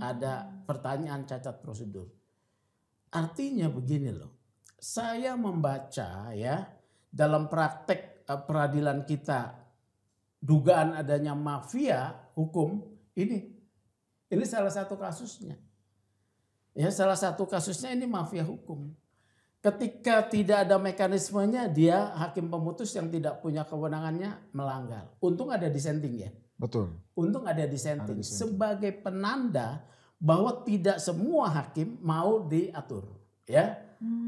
Speaker 3: ada pertanyaan cacat prosedur. Artinya begini loh, saya membaca ya dalam praktek peradilan kita dugaan adanya mafia hukum ini salah satu kasusnya. Ya, salah satu kasusnya ini mafia hukum. Ketika tidak ada mekanismenya, dia hakim pemutus yang tidak punya kewenangannya melanggar. Untung ada dissenting ya.
Speaker 2: Betul.
Speaker 3: Untung ada dissenting sebagai penanda bahwa tidak semua hakim mau diatur, ya.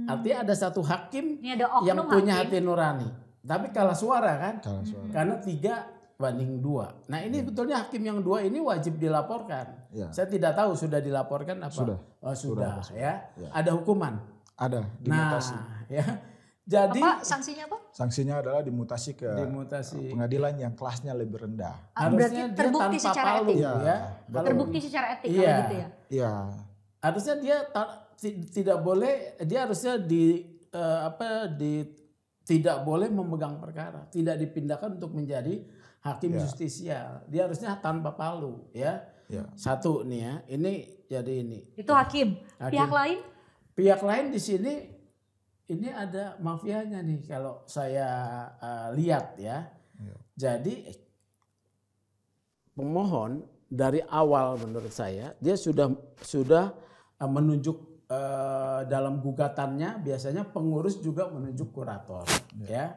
Speaker 3: Artinya ada satu hakim yang punya hati nurani, tapi kalah suara kan?
Speaker 2: Kalah suara.
Speaker 3: Karena 3-2. Nah ini betulnya hakim yang 2 ini wajib dilaporkan.
Speaker 2: Ya.
Speaker 3: Saya tidak tahu sudah dilaporkan apa?
Speaker 2: Sudah.
Speaker 3: Oh, sudah ya.
Speaker 2: Ya.
Speaker 3: Ada hukuman.
Speaker 2: Ada dimutasi.
Speaker 3: Nah, ya. Jadi
Speaker 1: sanksinya apa?
Speaker 2: Sanksinya adalah dimutasi ke pengadilan yang kelasnya lebih rendah.
Speaker 3: Harusnya
Speaker 1: berarti terbukti
Speaker 3: dia tanpa
Speaker 1: secara
Speaker 3: palu,
Speaker 1: etik.
Speaker 3: ya.
Speaker 1: Terbukti secara etik
Speaker 3: Iya.
Speaker 1: kalau gitu ya.
Speaker 2: Iya.
Speaker 3: Harusnya dia tidak boleh, dia harusnya tidak boleh memegang perkara, tidak dipindahkan untuk menjadi hakim justisial. Dia harusnya tanpa palu, ya.
Speaker 2: Ya.
Speaker 3: Satu nih ya, ini jadi ini.
Speaker 1: Itu hakim. Pihak lain?
Speaker 3: Pihak lain di sini ini ada mafianya nih kalau saya lihat ya. Jadi pemohon dari awal menurut saya dia sudah menunjuk dalam gugatannya biasanya pengurus juga menunjuk kurator ya.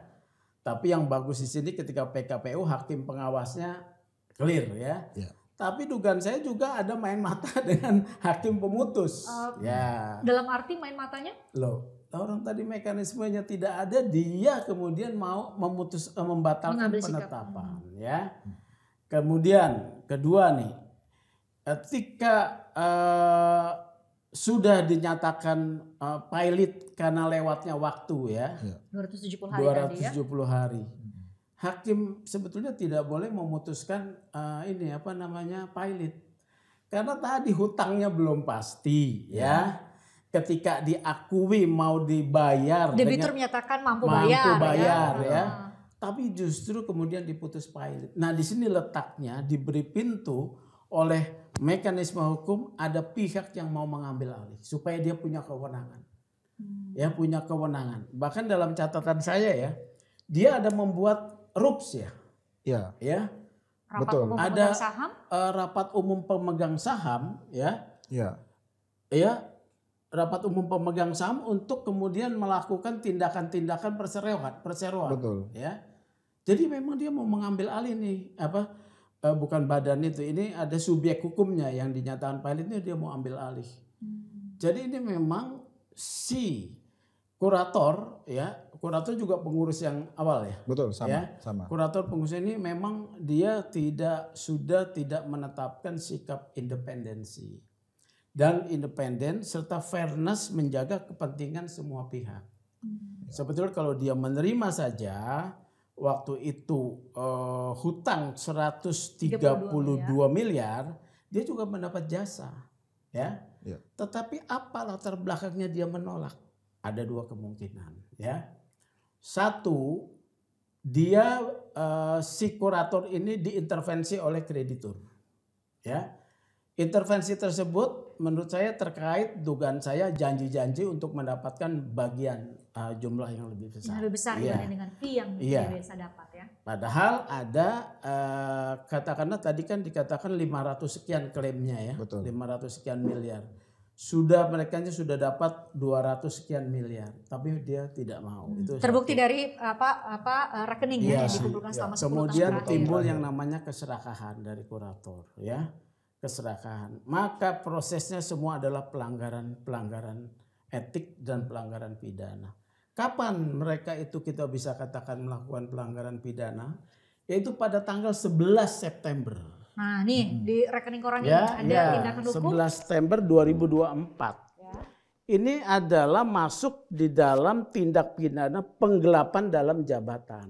Speaker 3: Tapi yang bagus di sini ketika PKPU hakim pengawasnya clear ya. Tapi dugaan saya juga ada main mata dengan hakim pemutus. Ya.
Speaker 1: Dalam arti main matanya?
Speaker 3: Loh, orang tadi mekanismenya tidak ada, dia kemudian mau membatalkan penetapan, ya. Kemudian kedua nih, ketika sudah dinyatakan pilot karena lewatnya waktu ya,
Speaker 1: 270 hari
Speaker 3: 270 hari. Hakim sebetulnya tidak boleh memutuskan pilot. Karena tadi hutangnya belum pasti ya. Ketika diakui mau dibayar,
Speaker 1: debitur menyatakan mampu
Speaker 3: bayar ya. Tapi justru kemudian diputus pilot. Nah, di sini letaknya diberi pintu oleh mekanisme hukum, ada pihak yang mau mengambil alih supaya dia punya kewenangan. Ya, punya kewenangan. Bahkan dalam catatan saya ya, dia ada membuat RUPS ya.
Speaker 2: Iya.
Speaker 3: Ya.
Speaker 1: Betul.
Speaker 3: Ada rapat umum pemegang saham ya.
Speaker 2: Iya.
Speaker 3: Ya. Rapat umum pemegang saham untuk kemudian melakukan tindakan-tindakan perseroan.
Speaker 2: Betul.
Speaker 3: Ya. Jadi memang dia mau mengambil alih nih bukan badan itu. Ini ada subjek hukumnya yang dinyatakan pilot ini dia mau ambil alih. Jadi ini memang si kurator ya. Kurator juga pengurus yang awal ya.
Speaker 2: Betul, sama.
Speaker 3: Ya.
Speaker 2: Sama.
Speaker 3: Kurator pengurus ini memang dia sudah tidak menetapkan sikap independensi. Dan independen serta fairness menjaga kepentingan semua pihak. Sebetulnya kalau dia menerima saja waktu itu hutang 132 miliar, dia juga mendapat jasa, ya. Tetapi apa latar belakangnya dia menolak? Ada dua kemungkinan, ya. Satu, dia si kurator ini diintervensi oleh kreditur, ya. Intervensi tersebut menurut saya terkait dugaan saya janji-janji untuk mendapatkan bagian jumlah yang lebih besar.
Speaker 1: Yang lebih besar dibanding dengan fee yang dia biasa dapat ya.
Speaker 3: Padahal ada katakanlah tadi kan dikatakan 500 sekian klaimnya ya.
Speaker 2: Betul.
Speaker 3: 500 sekian miliar. Mereka sudah dapat 200 sekian miliar, tapi dia tidak mau. Itu
Speaker 1: terbukti dari rekening yang dikumpulkan selama 10 tahun.
Speaker 3: Kemudian timbul yang namanya keserakahan dari kurator ya. Keserakahan. Maka prosesnya semua adalah pelanggaran etik dan pelanggaran pidana. Kapan mereka itu kita bisa katakan melakukan pelanggaran pidana? Yaitu pada tanggal 11 September.
Speaker 1: Nah, nih di rekening koran ini
Speaker 3: Ya,
Speaker 1: ada tindakan hukum.
Speaker 3: 11 September 2024.
Speaker 1: Ya.
Speaker 3: Ini adalah masuk di dalam tindak pidana penggelapan dalam jabatan.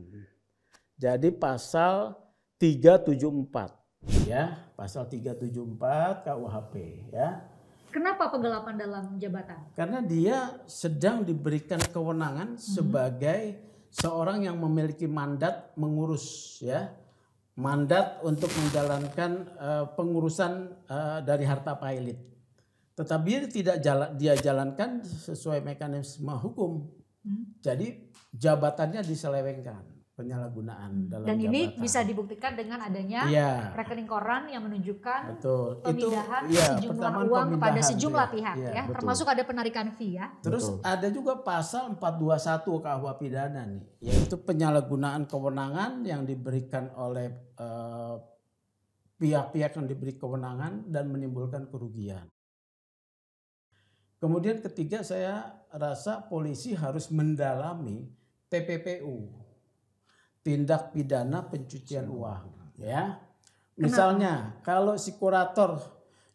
Speaker 3: Jadi pasal 374 ya, pasal 374 KUHP ya.
Speaker 1: Kenapa penggelapan dalam jabatan?
Speaker 3: Karena dia sedang diberikan kewenangan sebagai seorang yang memiliki mandat mengurus ya. Mandat untuk menjalankan pengurusan dari harta pilot. Tetapi dia jalankan sesuai mekanisme hukum. Jadi jabatannya diselewengkan, penyalahgunaan dalam
Speaker 1: Dan
Speaker 3: jabatan.
Speaker 1: ini bisa dibuktikan dengan adanya
Speaker 3: Iya,
Speaker 1: rekening koran yang menunjukkan
Speaker 3: betul.
Speaker 1: pemindahan
Speaker 3: iya,
Speaker 1: sejumlah
Speaker 3: pertama
Speaker 1: uang kepada
Speaker 3: pemindahan,
Speaker 1: sejumlah
Speaker 3: iya.
Speaker 1: pihak
Speaker 3: Iya,
Speaker 1: ya,
Speaker 3: betul.
Speaker 1: termasuk ada penarikan fee ya.
Speaker 3: Terus
Speaker 2: Betul.
Speaker 3: ada juga pasal 421 KUH pidana nih, yaitu penyalahgunaan kewenangan yang diberikan oleh pihak-pihak yang diberi kewenangan dan menimbulkan kerugian. Kemudian ketiga, saya rasa polisi harus mendalami TPPU, tindak pidana pencucian uang ya. Misalnya kalau si kurator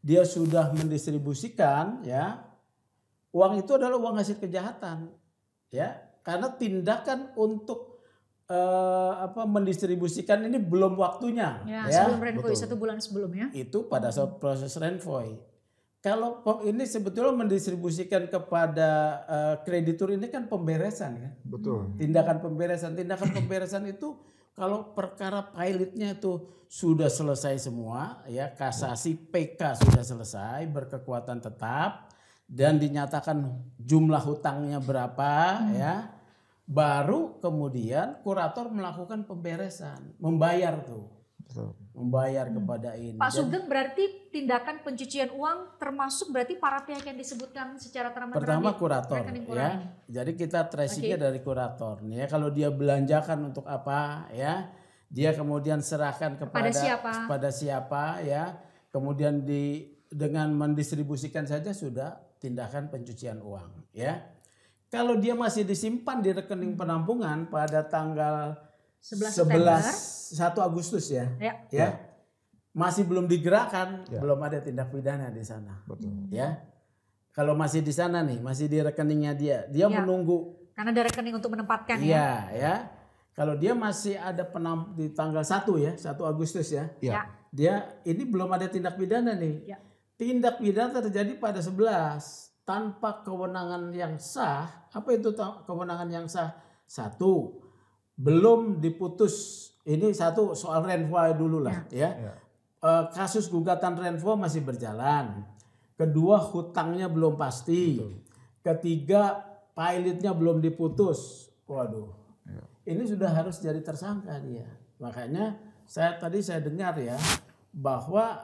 Speaker 3: dia sudah mendistribusikan ya, uang itu adalah uang hasil kejahatan ya, karena tindakan untuk mendistribusikan ini belum waktunya
Speaker 1: Ya,
Speaker 3: ya.
Speaker 1: sebelum renvoy
Speaker 2: betul.
Speaker 1: 1 bulan sebelumnya.
Speaker 3: Itu pada saat proses renvoy. Kalau ini sebetulnya mendistribusikan kepada kreditur ini kan pemberesan kan.
Speaker 2: Betul.
Speaker 3: Tindakan pemberesan itu kalau perkara pilotnya itu sudah selesai semua ya, kasasi PK sudah selesai berkekuatan tetap dan dinyatakan jumlah hutangnya berapa ya, baru kemudian kurator melakukan pemberesan, membayar tuh.
Speaker 2: Betul.
Speaker 3: Membayar kepada ini.
Speaker 1: Pak Sugeng, berarti tindakan pencucian uang termasuk berarti para pihak yang disebutkan secara terang-terangan
Speaker 3: Pertama
Speaker 1: di
Speaker 3: kurator
Speaker 1: rekening koran
Speaker 3: ya.
Speaker 1: ini.
Speaker 3: Jadi kita tracingnya dari kurator nih ya. Kalau dia belanjakan untuk apa ya, dia kemudian serahkan kepada siapa ya. Kemudian dengan mendistribusikan saja sudah tindakan pencucian uang ya. Kalau dia masih disimpan di rekening penampungan pada tanggal 1 Agustus ya. Ya. Masih belum digerakkan, belum ada tindak pidana di sana.
Speaker 2: Betul.
Speaker 3: Ya. Kalau masih di sana nih, masih di rekeningnya dia menunggu.
Speaker 1: Karena ada rekening untuk menempatkan
Speaker 3: ya. Kalau dia masih ada di tanggal 1 ya, 1 Agustus ya.
Speaker 2: Ya.
Speaker 3: Dia ini belum ada tindak pidana nih.
Speaker 1: Ya.
Speaker 3: Tindak pidana terjadi pada 11 tanpa kewenangan yang sah. Apa itu kewenangan yang sah? 1, belum diputus. Ini satu soal renvoy dulu lah ya. Kasus gugatan renvoy masih berjalan. Kedua, hutangnya belum pasti. Ketiga, pilotnya belum diputus. Waduh. Ini sudah harus jadi tersangka dia. Makanya saya dengar ya bahwa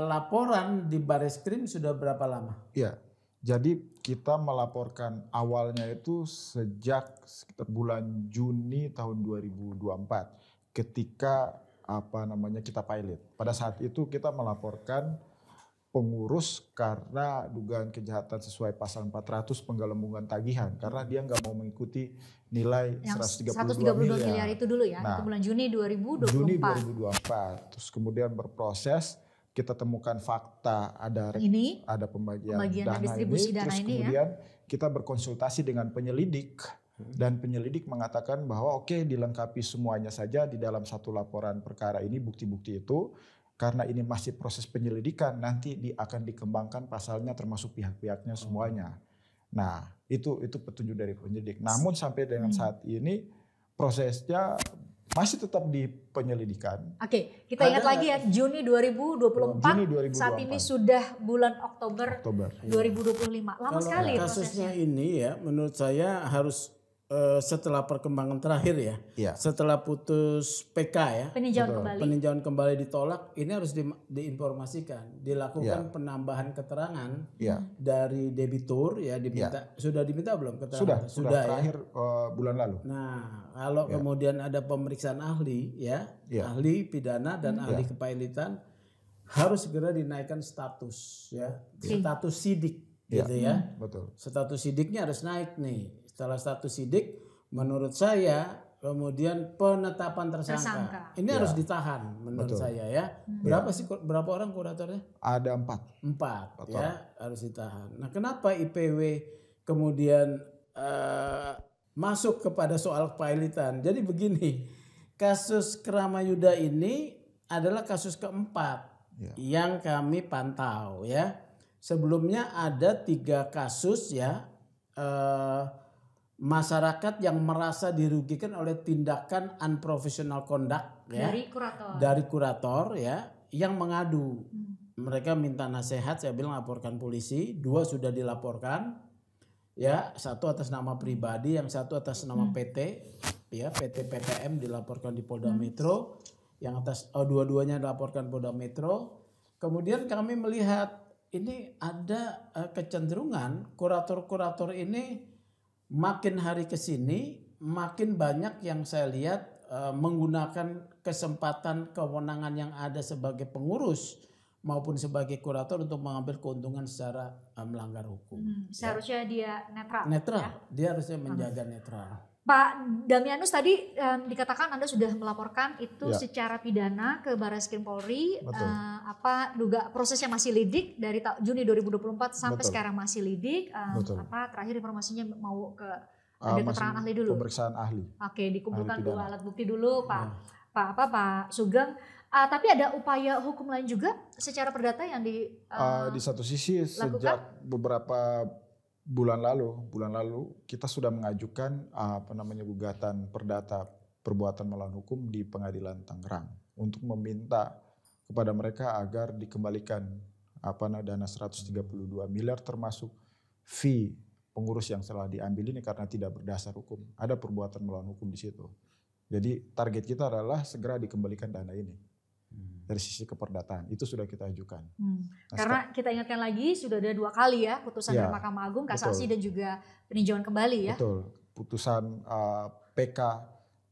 Speaker 3: laporan di Bareskrim sudah berapa lama?
Speaker 2: Iya. Jadi kita melaporkan awalnya itu sejak sekitar bulan Juni tahun 2024 ketika kita pilot. Pada saat itu kita melaporkan pengurus karena dugaan kejahatan sesuai pasal 400 penggelembungan tagihan karena dia nggak mau mengikuti nilai
Speaker 1: yang
Speaker 2: 132
Speaker 1: miliar itu dulu ya.
Speaker 2: Nah,
Speaker 1: itu bulan Juni 2024.
Speaker 2: Juni 2024. Terus kemudian berproses, kita temukan fakta ada pembagian dana
Speaker 1: distribusi
Speaker 2: ini,
Speaker 1: dana
Speaker 2: terus
Speaker 1: ini
Speaker 2: kemudian kita berkonsultasi dengan penyelidik dan penyelidik mengatakan bahwa oke, dilengkapi semuanya saja di dalam satu laporan perkara ini, bukti-bukti itu karena ini masih proses penyelidikan, nanti akan dikembangkan pasalnya termasuk pihak-pihaknya semuanya. Nah itu petunjuk dari penyelidik. Namun sampai dengan saat ini prosesnya masih tetap di penyelidikan.
Speaker 1: Oke, kita ingat lagi ya, Juni 2024, saat ini sudah bulan Oktober 2025. Lama sekali
Speaker 3: kasusnya
Speaker 1: prosesnya.
Speaker 3: ini ya, menurut saya harus setelah perkembangan terakhir ya, setelah putus PK ya, peninjauan kembali ditolak, ini harus diinformasikan, dilakukan penambahan keterangan dari debitur ya, sudah diminta belum keterangan?
Speaker 2: Sudah terakhir bulan lalu.
Speaker 3: Nah, kalau kemudian ada pemeriksaan ahli ya, ahli pidana dan ahli kepailitan harus segera dinaikkan status ya, status sidik gitu ya.
Speaker 2: Betul.
Speaker 3: Status sidiknya harus naik nih. Setelah status sidik, menurut saya kemudian penetapan tersangka.
Speaker 1: Tersangka.
Speaker 3: Ini
Speaker 2: Ya.
Speaker 3: harus ditahan menurut
Speaker 2: Betul.
Speaker 3: saya ya. Berapa orang kuratornya?
Speaker 2: Ada 4.
Speaker 3: 4
Speaker 2: 4
Speaker 3: ya, harus ditahan. Nah, kenapa IPW kemudian masuk kepada soal kepailitan? Jadi begini, kasus Kramayuda ini adalah kasus keempat yang kami pantau ya. Sebelumnya ada 3 kasus ya, masyarakat yang merasa dirugikan oleh tindakan unprofessional conduct ya, dari kurator ya, yang mengadu. Mereka minta nasihat, saya bilang laporkan polisi. 2 sudah dilaporkan ya, 1 atas nama pribadi, yang 1 atas nama PT ya, PT PTM dilaporkan di Polda Metro, yang atas dua-duanya dilaporkan Polda Metro. Kemudian kami melihat ini ada kecenderungan kurator-kurator ini makin hari ke sini makin banyak yang saya lihat menggunakan kesempatan kewenangan yang ada sebagai pengurus maupun sebagai kurator untuk mengambil keuntungan secara melanggar hukum.
Speaker 1: Seharusnya dia netral.
Speaker 3: Netral,
Speaker 1: ya?
Speaker 3: dia harusnya menjaga netral.
Speaker 1: Pak Damianus tadi dikatakan Anda sudah melaporkan itu secara pidana ke Barreskrim Polri. Prosesnya masih lidik dari Juni 2024 sampai sekarang masih lidik. Terakhir informasinya mau ke ada keterangan ahli dulu.
Speaker 2: Pemeriksaan ahli.
Speaker 1: Oke, dikumpulkan 2 alat bukti dulu, Pak Sugeng. Tapi ada upaya hukum lain juga secara perdata yang di
Speaker 2: satu sisi sejak beberapa bulan lalu kita sudah mengajukan gugatan perdata perbuatan melawan hukum di Pengadilan Tangerang untuk meminta kepada mereka agar dikembalikan dana 132 miliar termasuk fee pengurus yang telah diambil ini karena tidak berdasar hukum. Ada perbuatan melawan hukum di situ. Jadi target kita adalah segera dikembalikan dana ini. Dari sisi keperdataan itu sudah kita ajukan.
Speaker 1: Karena kita ingatkan lagi sudah ada 2 kali ya putusan dari Mahkamah Agung, kasasi dan juga peninjauan kembali ya.
Speaker 2: Betul. Putusan PK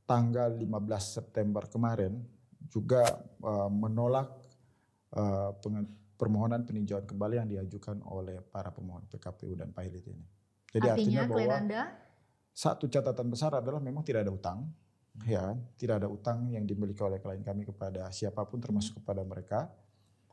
Speaker 2: tanggal 15 September kemarin juga menolak permohonan peninjauan kembali yang diajukan oleh para pemohon PKPU dan Pailit ini. Jadi artinya bahwa satu catatan besar adalah memang tidak ada utang. Ya, tidak ada utang yang dimiliki oleh klien kami kepada siapapun termasuk kepada mereka,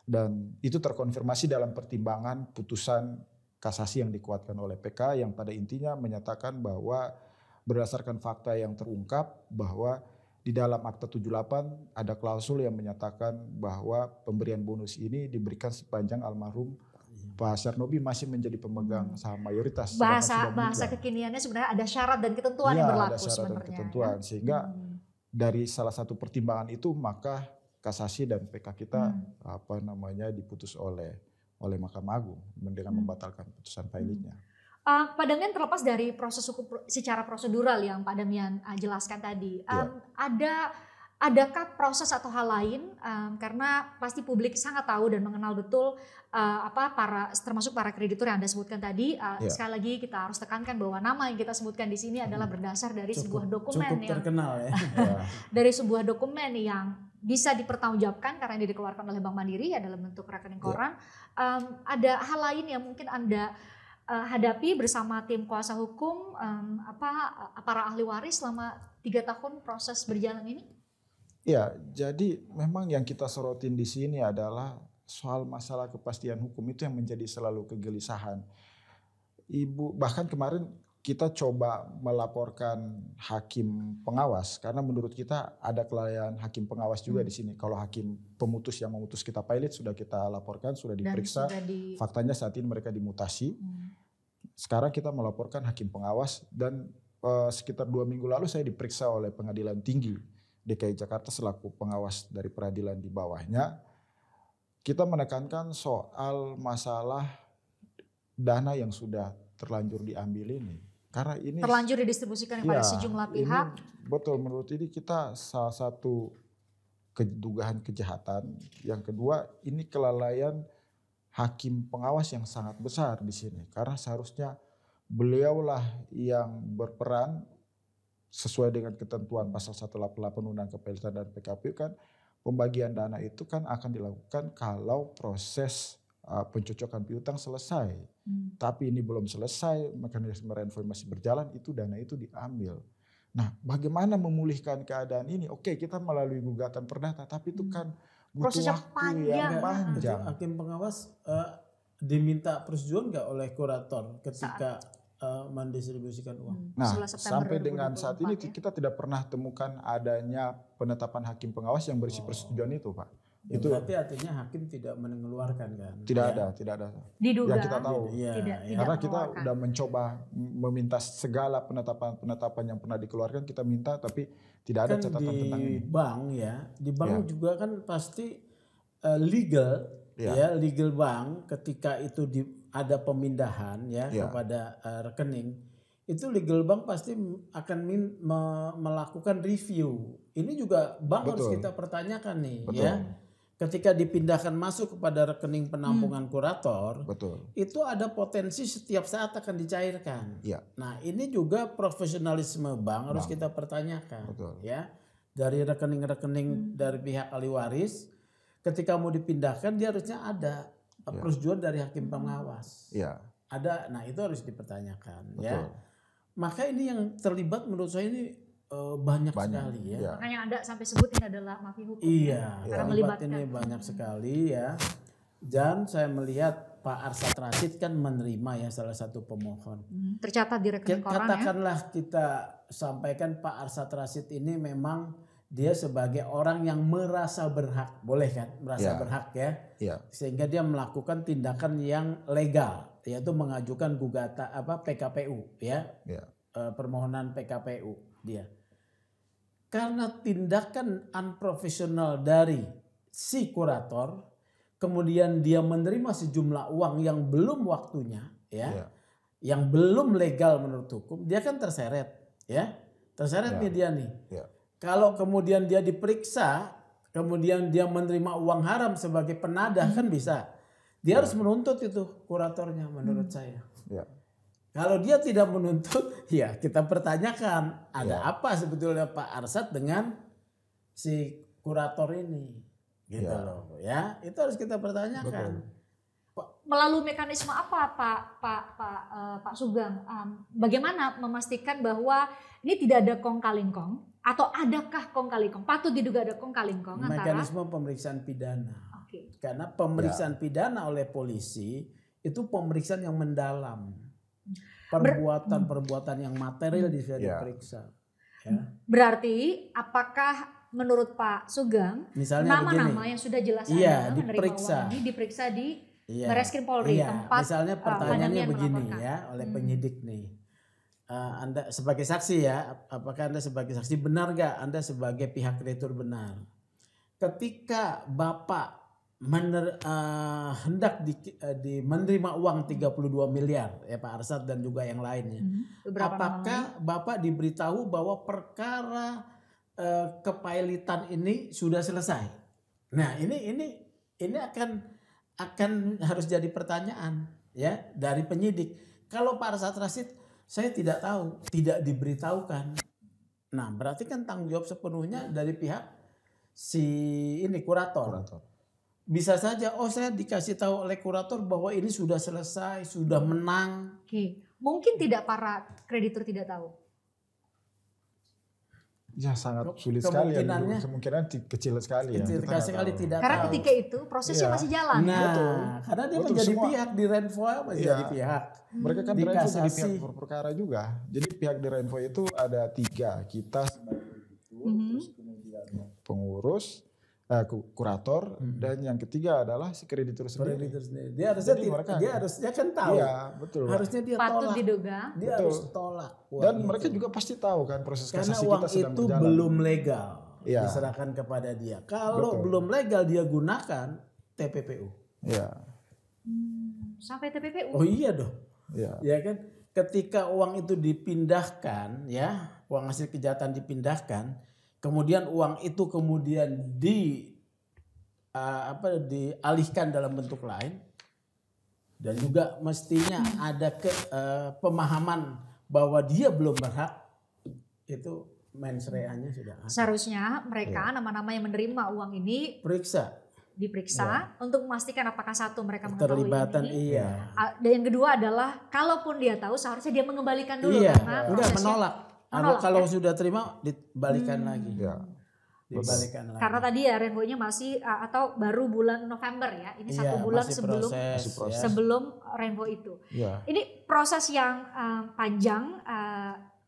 Speaker 2: dan itu terkonfirmasi dalam pertimbangan putusan kasasi yang dikuatkan oleh PK yang pada intinya menyatakan bahwa berdasarkan fakta yang terungkap bahwa di dalam Akta 78 ada klausul yang menyatakan bahwa pemberian bonus ini diberikan sepanjang almarhum Pak Syarnobi masih menjadi pemegang saham mayoritas.
Speaker 1: Bahasa kekiniannya sebenarnya ada syarat dan ketentuan yang berlaku
Speaker 2: ada syarat
Speaker 1: sebenarnya.
Speaker 2: Dan ketentuan. Sehingga dari salah satu pertimbangan itu maka kasasi dan PK kita diputus oleh Mahkamah Agung dengan membatalkan putusan Pailitnya.
Speaker 1: Pak Damian, terlepas dari proses hukum secara prosedural yang Pak Damian jelaskan tadi, adakah proses atau hal lain karena pasti publik sangat tahu dan mengenal betul termasuk para kreditur yang Anda sebutkan tadi. Sekali lagi kita harus tekankan bahwa nama yang kita sebutkan di sini adalah berdasar dari sebuah dokumen yang
Speaker 3: terkenal ya.
Speaker 1: Dari sebuah dokumen yang bisa dipertanggungjawabkan karena ini dikeluarkan oleh Bank Mandiri ya dalam bentuk rekening koran. Ada hal lain yang mungkin Anda hadapi bersama tim kuasa hukum para ahli waris selama 3 tahun proses berjalan ini?
Speaker 2: Ya, jadi memang yang kita sorotin di sini adalah soal masalah kepastian hukum itu yang menjadi selalu kegelisahan. Bahkan kemarin kita coba melaporkan hakim pengawas karena menurut kita ada kelalaian hakim pengawas juga di sini. Kalau hakim pemutus yang memutus kita pilot sudah kita laporkan, sudah diperiksa. Faktanya saat ini mereka dimutasi. Sekarang kita melaporkan hakim pengawas dan sekitar 2 minggu lalu saya diperiksa oleh Pengadilan Tinggi DKI Jakarta selaku pengawas dari peradilan di bawahnya. Kita menekankan soal masalah dana yang sudah terlanjur diambil ini. Karena ini
Speaker 1: terlanjur didistribusikan kepada sejumlah pihak.
Speaker 2: Betul, menurut ini kita salah satu kedugaan kejahatan. Yang kedua, ini kelalaian hakim pengawas yang sangat besar di sini. Karena seharusnya beliaulah yang berperan sesuai dengan ketentuan pasal 188 Undang Kepailitan dan PKPU kan pembagian dana itu kan akan dilakukan kalau proses pencocokan piutang selesai. Tapi ini belum selesai, mekanisme reformasi berjalan, itu dana itu diambil. Nah, bagaimana memulihkan keadaan ini? Oke, kita melalui gugatan perdata, tapi itu kan butuh
Speaker 1: Prosesnya
Speaker 2: waktu yang
Speaker 1: panjang.
Speaker 2: panjang.
Speaker 3: Hakim pengawas diminta persetujuan nggak oleh kurator ketika mendistribusikan uang?
Speaker 2: Nah,
Speaker 1: 11 September
Speaker 2: sampai dengan saat ini
Speaker 1: 2024 ya.
Speaker 2: kita tidak pernah temukan adanya penetapan hakim pengawas yang berisi persetujuan itu, Pak.
Speaker 3: Ya,
Speaker 2: Itu
Speaker 3: berarti artinya hakim tidak mengeluarkan kan?
Speaker 2: tidak
Speaker 3: Ya.
Speaker 2: ada.
Speaker 1: Diduga.
Speaker 2: Yang kita tahu.
Speaker 3: Iya,
Speaker 1: Tidak,
Speaker 3: iya.
Speaker 1: tidak.
Speaker 2: Karena kita
Speaker 1: mengeluarkan.
Speaker 2: udah mencoba meminta segala penetapan yang pernah dikeluarkan, kita minta, tapi tidak ada
Speaker 3: Kan
Speaker 2: catatan
Speaker 3: di
Speaker 2: tentang ini.
Speaker 3: bank ya, di bank
Speaker 2: Ya.
Speaker 3: juga kan pasti legal
Speaker 2: Ya.
Speaker 3: ya, legal bank ketika itu ada pemindahan ya
Speaker 2: Ya.
Speaker 3: kepada rekening, itu legal bank pasti akan melakukan review. Ini juga bank harus
Speaker 2: Betul.
Speaker 3: kita pertanyakan nih
Speaker 2: Betul.
Speaker 3: ya. Ketika dipindahkan masuk kepada rekening penampungan kurator,
Speaker 2: Betul.
Speaker 3: itu ada potensi setiap saat akan dicairkan.
Speaker 2: Iya.
Speaker 3: Nah, ini juga profesionalisme bank harus kita pertanyakan.
Speaker 2: Betul.
Speaker 3: Ya, dari rekening-rekening dari pihak ahli waris, ketika mau dipindahkan dia harusnya ada persetujuan dari hakim pengawas.
Speaker 2: Iya.
Speaker 3: Ada, nah itu harus dipertanyakan.
Speaker 2: Betul.
Speaker 3: Ya. Maka ini yang terlibat menurut saya ini banyak sekali ya.
Speaker 2: Iya.
Speaker 1: Makanya Anda sampai sebut ini adalah mafia hukum.
Speaker 3: Iya,
Speaker 1: Karena
Speaker 3: terlibat
Speaker 1: melibatkan.
Speaker 3: ini banyak sekali ya. Dan saya melihat Pak Arsad Rashid kan menerima ya salah satu pemohon.
Speaker 1: Tercatat di rekening koran ya.
Speaker 3: Katakanlah kita sampaikan Pak Arsad Rashid ini memang dia sebagai orang yang merasa berhak, boleh kan? Merasa
Speaker 2: Ya.
Speaker 3: berhak ya.
Speaker 2: Iya.
Speaker 3: Sehingga dia melakukan tindakan yang legal, yaitu mengajukan gugatan PKPU ya.
Speaker 2: Iya.
Speaker 3: Permohonan PKPU dia. Karena tindakan unprofesional dari si kurator, kemudian dia menerima sejumlah uang yang belum waktunya, ya,
Speaker 2: Iya.
Speaker 3: yang belum legal menurut hukum, dia kan terseret, ya, terseret
Speaker 2: Ya.
Speaker 3: nih dia nih.
Speaker 2: Iya.
Speaker 3: Kalau kemudian dia diperiksa, kemudian dia menerima uang haram sebagai penadah kan bisa, dia harus menuntut itu kuratornya menurut saya.
Speaker 2: Iya.
Speaker 3: Kalau dia tidak menuntut, ya kita pertanyakan ada
Speaker 2: Ya.
Speaker 3: apa sebetulnya Pak Arsad dengan si kurator ini, gitu
Speaker 2: Ya.
Speaker 3: loh, ya itu harus kita pertanyakan.
Speaker 1: Melalui mekanisme apa Pak Sugeng? Bagaimana memastikan bahwa ini tidak ada kong kali kong atau adakah kong kali kong? Patut diduga ada kong kali kong antara.
Speaker 3: Mekanisme pemeriksaan pidana,
Speaker 1: Oke.
Speaker 3: karena pemeriksaan pidana oleh polisi itu pemeriksaan yang mendalam, perbuatan-perbuatan yang material bisa
Speaker 2: Ya.
Speaker 3: diperiksa. Ya.
Speaker 1: Berarti apakah menurut Pak Sugeng
Speaker 3: Misalnya
Speaker 1: nama-nama
Speaker 3: begini,
Speaker 1: yang sudah jelas
Speaker 3: Iya,
Speaker 1: ada menerima
Speaker 3: diperiksa.
Speaker 1: uang ini diperiksa di
Speaker 3: iya,
Speaker 1: Barreskrim Polri,
Speaker 3: iya.
Speaker 1: tempat
Speaker 3: Misalnya pertanyaannya
Speaker 1: yang
Speaker 3: begini
Speaker 1: melaporkan.
Speaker 3: ya oleh penyidik nih. Anda sebagai saksi ya, apakah Anda sebagai saksi benar gak Anda sebagai pihak kreditur benar? Ketika Bapak hendak menerima uang 32 miliar ya Pak Arsad dan juga yang lainnya.
Speaker 1: beberapa nama
Speaker 3: Apakah Bapak diberitahu bahwa perkara kepailitan ini sudah selesai? Nah, ini akan harus jadi pertanyaan ya dari penyidik. Kalau Pak Arsad Rashid saya tidak tahu, tidak diberitahukan. Nah, berarti kan tanggung jawab sepenuhnya dari pihak si ini kurator. Bisa saja, saya dikasih tahu oleh kurator bahwa ini sudah selesai, sudah menang.
Speaker 1: Oke. Mungkin tidak para kreditur tidak tahu.
Speaker 2: Ya sangat sulit sekali ya.
Speaker 3: Kemungkinannya
Speaker 2: Kemungkinan kecil sekali ya.
Speaker 3: kecil
Speaker 2: Kita nggak
Speaker 3: sekali
Speaker 2: tahu.
Speaker 3: tidak
Speaker 1: Karena
Speaker 3: tahu.
Speaker 1: ketika itu prosesnya
Speaker 2: Iya.
Speaker 1: masih jalan.
Speaker 3: Nah,
Speaker 2: Betul.
Speaker 3: karena dia
Speaker 2: Betul,
Speaker 3: menjadi
Speaker 2: semua.
Speaker 3: pihak di Renvo masih
Speaker 2: Iya.
Speaker 3: jadi pihak.
Speaker 2: Mereka kan
Speaker 3: Di
Speaker 2: Renvo jadi
Speaker 3: kasasi.
Speaker 2: pihak perkara juga. Jadi pihak di Renvo itu ada 3. Kita sebagai kreditur, terus kemudian pengurus, kurator, dan yang ketiga adalah si kreditur sendiri.
Speaker 3: Kreditur sendiri. Dia harusnya
Speaker 2: Jadi mereka
Speaker 3: dia harusnya kan tahu.
Speaker 2: Iya, betul. Pak.
Speaker 3: Harusnya dia
Speaker 1: Patut
Speaker 3: tolak.
Speaker 1: diduga.
Speaker 3: Dia
Speaker 2: Betul.
Speaker 3: harus tolak. uang
Speaker 2: Dan
Speaker 3: itu.
Speaker 2: mereka juga pasti tahu kan proses
Speaker 3: karena
Speaker 2: kasasi
Speaker 3: uang
Speaker 2: kita sedang
Speaker 3: itu
Speaker 2: berjalan.
Speaker 3: belum legal
Speaker 2: Iya.
Speaker 3: diserahkan kepada dia. Kalau
Speaker 2: Betul.
Speaker 3: belum legal dia gunakan TPPU.
Speaker 2: Iya.
Speaker 1: Sampai TPPU.
Speaker 3: Oh iya dong.
Speaker 2: Iya.
Speaker 3: Ya kan, ketika uang itu dipindahkan ya, uang hasil kejahatan dipindahkan, kemudian uang itu kemudian dialihkan dalam bentuk lain, dan juga mestinya ada pemahaman bahwa dia belum berhak, itu mens rea-nya sudah ada.
Speaker 1: Seharusnya mereka nama-nama yang menerima uang ini
Speaker 3: Periksa
Speaker 1: diperiksa untuk memastikan apakah satu mereka mengetahui
Speaker 3: keterlibatan,
Speaker 1: ini.
Speaker 3: iya.
Speaker 1: Dan yang kedua adalah kalaupun dia tahu seharusnya dia mengembalikan dulu
Speaker 3: Iya,
Speaker 1: karena
Speaker 3: enggak
Speaker 1: prosesnya
Speaker 3: menolak.
Speaker 1: Menolak,
Speaker 3: Kalau
Speaker 1: ya?
Speaker 3: sudah terima dibalikan lagi.
Speaker 2: Ya.
Speaker 3: Dibalikan lagi.
Speaker 1: Karena tadi ya rainbow-nya masih atau baru bulan November ya. Ini
Speaker 3: Iya,
Speaker 1: 1 bulan
Speaker 3: masih
Speaker 1: sebelum
Speaker 3: proses,
Speaker 2: Masih proses.
Speaker 3: ya.
Speaker 1: sebelum rainbow itu.
Speaker 2: Ya.
Speaker 1: Ini proses yang panjang,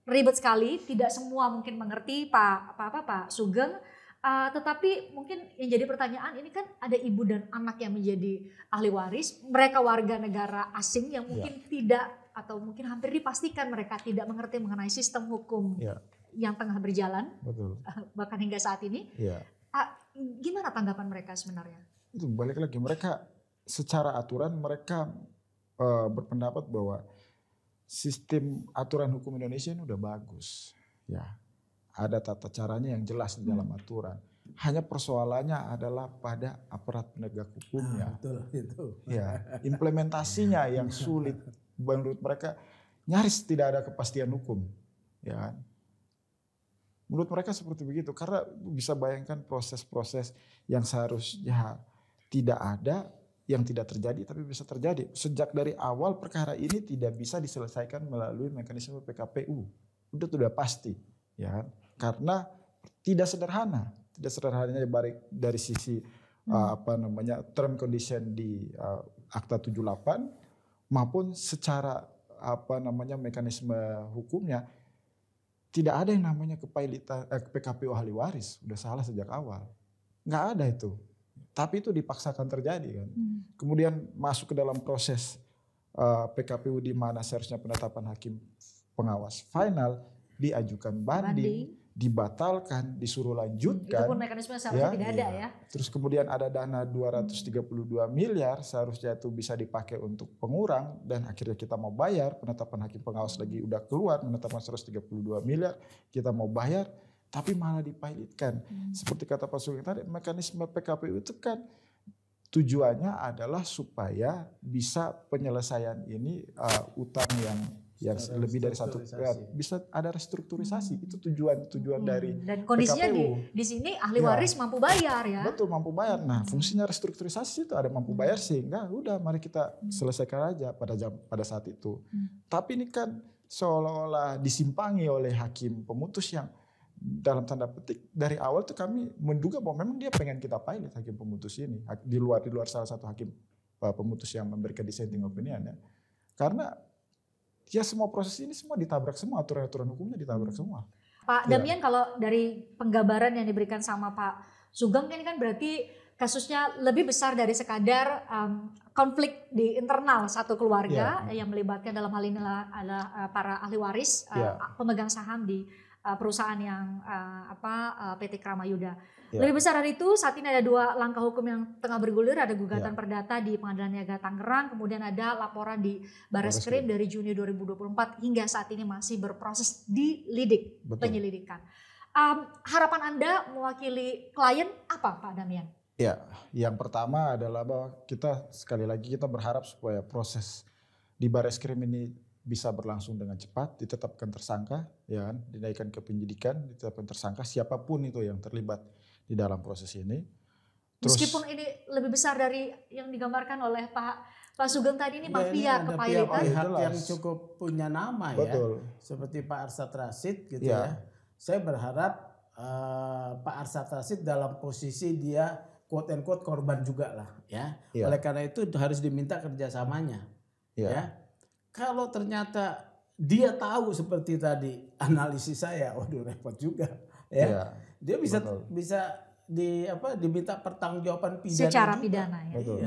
Speaker 1: ribet sekali. Tidak semua mungkin mengerti Pak Sugeng. Tetapi mungkin yang jadi pertanyaan, ini kan ada ibu dan anak yang menjadi ahli waris. Mereka warga negara asing yang mungkin tidak atau mungkin hampir dipastikan mereka tidak mengerti mengenai sistem hukum
Speaker 2: Ya.
Speaker 1: yang tengah berjalan.
Speaker 2: Betul.
Speaker 1: Bahkan hingga saat ini.
Speaker 2: Ya.
Speaker 1: Gimana tanggapan mereka sebenarnya?
Speaker 2: Itu balik lagi, mereka secara aturan mereka berpendapat bahwa sistem aturan hukum Indonesia ini udah bagus. Ya, ada tata caranya yang jelas di dalam aturan. Hanya persoalannya adalah pada aparat penegak hukumnya.
Speaker 3: Betul, itu.
Speaker 2: Ya, implementasinya yang sulit. Menurut mereka nyaris tidak ada kepastian hukum. Ya kan? Menurut mereka seperti begitu, karena bisa bayangkan proses-proses yang seharusnya tidak ada, yang tidak terjadi tapi bisa terjadi. Sejak dari awal perkara ini tidak bisa diselesaikan melalui mekanisme PKPU. Itu sudah pasti, ya kan? Karena tidak sederhananya baik dari sisi term condition di Akta 78 maupun secara mekanisme hukumnya. Tidak ada yang namanya PKPU ahli waris, udah salah sejak awal. Nggak ada itu. Tapi itu dipaksakan terjadi kan. Kemudian masuk ke dalam proses PKPU di mana seharusnya penetapan hakim pengawas final, diajukan banding, dibatalkan, disuruh lanjutkan.
Speaker 1: Itu pun mekanisme seharusnya tidak ada ya.
Speaker 2: Terus kemudian ada dana 232 miliar seharusnya itu bisa dipakai untuk pengurang dan akhirnya kita mau bayar, penetapan hakim pengawas lagi udah keluar, penetapan 132 miliar kita mau bayar tapi malah dipilotkan. Seperti kata Pak Sugeng tadi, mekanisme PKPU itu kan tujuannya adalah supaya bisa penyelesaian ini utang yang lebih dari satu bisa ada restrukturisasi. Itu tujuan dari
Speaker 1: dan kondisinya
Speaker 2: PKPU.
Speaker 1: di sini ahli waris mampu bayar ya.
Speaker 2: Betul, mampu bayar. Nah, fungsinya restrukturisasi itu ada mampu bayar sehingga udah mari kita selesaikan aja pada saat itu. Tapi ini kan seolah-olah disimpangi oleh hakim pemutus yang dalam tanda petik dari awal tuh kami menduga bahwa memang dia pengen kita pilot hakim pemutus ini di luar salah satu hakim pemutus yang memberikan dissenting opinion ya. Karena ya semua proses ini semua ditabrak semua, aturan-aturan hukumnya ditabrak semua.
Speaker 1: Pak Damian, kalau dari penggambaran yang diberikan sama Pak Sugeng ini kan berarti kasusnya lebih besar dari sekadar konflik di internal satu keluarga yang melibatkan dalam hal ini adalah para ahli waris, pemegang saham di perusahaan yang PT Kramayuda. Lebih besar dari itu, saat ini ada 2 langkah hukum yang tengah bergulir, ada gugatan perdata di Pengadilan Niaga Tangerang, kemudian ada laporan di Barreskrim dari Juni 2024 hingga saat ini masih berproses penyelidikan. Harapan Anda mewakili klien apa, Pak Damian?
Speaker 2: Ya, yang pertama adalah bahwa kita sekali lagi kita berharap supaya proses di Barreskrim ini bisa berlangsung dengan cepat, ditetapkan tersangka, ya kan, dinaikkan ke penyidikan, ditetapkan tersangka siapapun itu yang terlibat di dalam proses ini. Terus,
Speaker 1: meskipun ini lebih besar dari yang digambarkan oleh Pak Sugeng tadi ini, mafia kepailitan.
Speaker 3: Pihak yang cukup punya nama
Speaker 2: betul.
Speaker 3: Ya, seperti Pak Arsad Rashid gitu ya. Saya berharap Pak Arsad Rashid dalam posisi dia quote and quote korban juga lah ya. Oleh karena itu harus diminta kerjasamanya. Ya. Kalau ternyata dia tahu seperti tadi analisis saya, waduh repot juga ya. Dia bisa diminta pertanggungjawaban pidana
Speaker 1: secara
Speaker 3: juga.
Speaker 1: Pidana ya.
Speaker 2: Betul.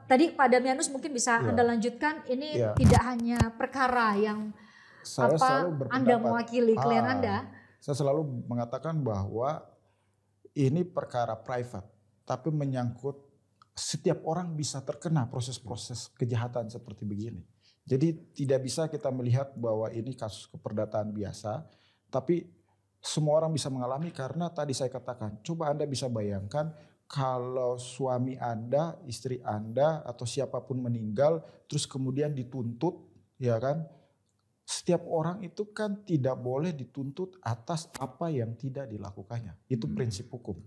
Speaker 1: Tadi Pak Damianus mungkin bisa Anda lanjutkan, ini tidak hanya perkara yang Anda mewakili klien Anda.
Speaker 2: Saya selalu mengatakan bahwa ini perkara private, tapi menyangkut setiap orang bisa terkena proses-proses kejahatan seperti begini. Jadi tidak bisa kita melihat bahwa ini kasus keperdataan biasa, tapi semua orang bisa mengalami karena tadi saya katakan, coba Anda bisa bayangkan kalau suami Anda, istri Anda atau siapapun meninggal terus kemudian dituntut, ya kan? Setiap orang itu kan tidak boleh dituntut atas apa yang tidak dilakukannya. Itu prinsip hukum.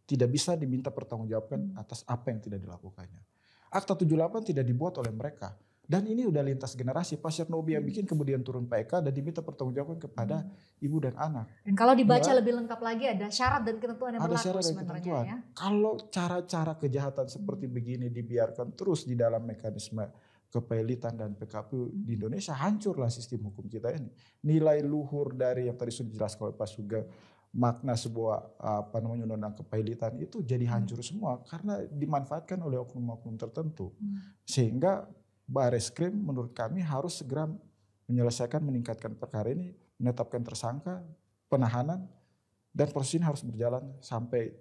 Speaker 2: Tidak bisa diminta pertanggungjawaban atas apa yang tidak dilakukannya. Akta 78 tidak dibuat oleh mereka. Dan ini udah lintas generasi. Pak Cernobi yang bikin, kemudian turun Pak Eka dan diminta pertanggungjawaban kepada ibu dan anak.
Speaker 1: Dan kalau dibaca
Speaker 2: Ya.
Speaker 1: lebih lengkap lagi ada syarat dan ketentuan yang
Speaker 2: Ada
Speaker 1: berlaku
Speaker 2: syarat dan
Speaker 1: sebenarnya
Speaker 2: ketentuan.
Speaker 1: ya.
Speaker 2: Kalau cara-cara kejahatan seperti begini dibiarkan terus di dalam mekanisme kepailitan dan PKPU di Indonesia, hancurlah sistem hukum kita ini. Nilai luhur dari yang tadi sudah dijelaskan oleh Pak Sugeng, makna sebuah undang-undang kepailitan itu jadi hancur semua karena dimanfaatkan oleh oknum-oknum tertentu. Sehingga Bareskrim menurut kami harus segera menyelesaikan, meningkatkan perkara ini, menetapkan tersangka, penahanan, dan proses ini harus berjalan sampai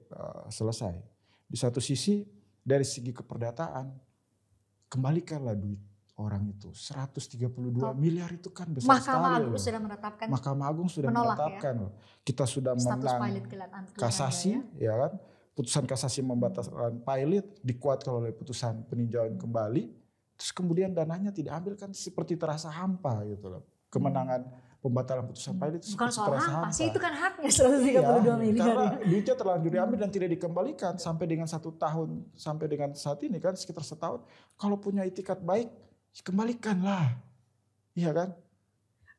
Speaker 2: selesai. Di satu sisi dari segi keperdataan, kembalikanlah duit orang itu. 132 miliar itu kan besar
Speaker 1: Mahkamah
Speaker 2: sekali.
Speaker 1: Agung sudah menetapkan.
Speaker 2: Mahkamah Agung sudah
Speaker 1: menolak,
Speaker 2: menetapkan. Ya? Kita sudah
Speaker 1: status
Speaker 2: menang
Speaker 1: pilot
Speaker 2: kasasi, ya kan? Putusan kasasi membatalkan pilot dikuatkan oleh putusan peninjauan kembali. Terus kemudian dananya tidak ambil, kan seperti terasa hampa gitu loh. Kemenangan pembatalan putusan pilot itu
Speaker 1: bukan
Speaker 2: seperti
Speaker 1: soal
Speaker 2: terasa
Speaker 1: hampa
Speaker 2: hampa.
Speaker 1: sih, itu kan haknya 132 miliar.
Speaker 2: Karena
Speaker 1: ya.
Speaker 2: duitnya terlanjur diambil dan tidak dikembalikan sampai dengan 1 tahun, sampai dengan saat ini kan sekitar setahun. Kalau punya itikat baik, kembalikanlah, iya kan?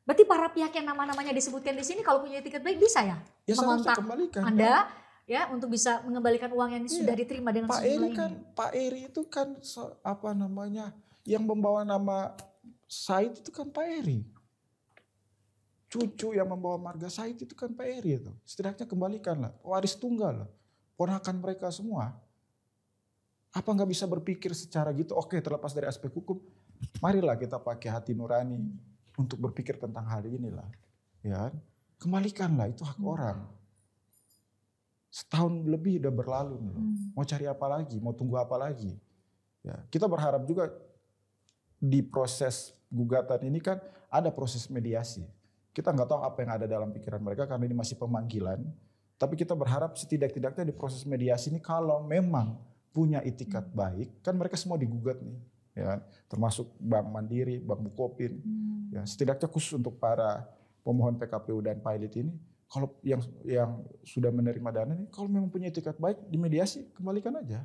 Speaker 1: Berarti para pihak yang nama-namanya disebutkan di sini kalau punya itikat baik bisa ya,
Speaker 2: Ya seharusnya
Speaker 1: mengontak
Speaker 2: kembalikan.
Speaker 1: Anda ya untuk bisa mengembalikan uang yang sudah diterima dengan
Speaker 2: Pak
Speaker 1: sejumlah
Speaker 2: Eri
Speaker 1: ini.
Speaker 2: kan, Pak Eri itu kan yang membawa nama Said itu kan Pak Eri. Cucu yang membawa marga Said itu kan Pak Eri itu. Setidaknya kembalikanlah, waris tunggal, ponakan mereka semua. Apa nggak bisa berpikir secara gitu? Oke, terlepas dari aspek hukum, marilah kita pakai hati nurani untuk berpikir tentang hal inilah. Ya, kembalikanlah, itu hak orang. Setahun lebih udah berlalu nih loh. Mau cari apa lagi? Mau tunggu apa lagi? Ya, kita berharap juga di proses gugatan ini kan ada proses mediasi. Kita nggak tahu apa yang ada dalam pikiran mereka karena ini masih pemanggilan. Tapi kita berharap setidak-tidaknya di proses mediasi ini kalau memang punya itikat baik, kan mereka semua digugat nih, ya, termasuk Bank Mandiri, Bank Bukopin, ya, setidaknya khusus untuk para pemohon PKPU dan pilot ini, kalau yang sudah menerima dana ini, kalau memang punya itikat baik di mediasi kembalikan aja,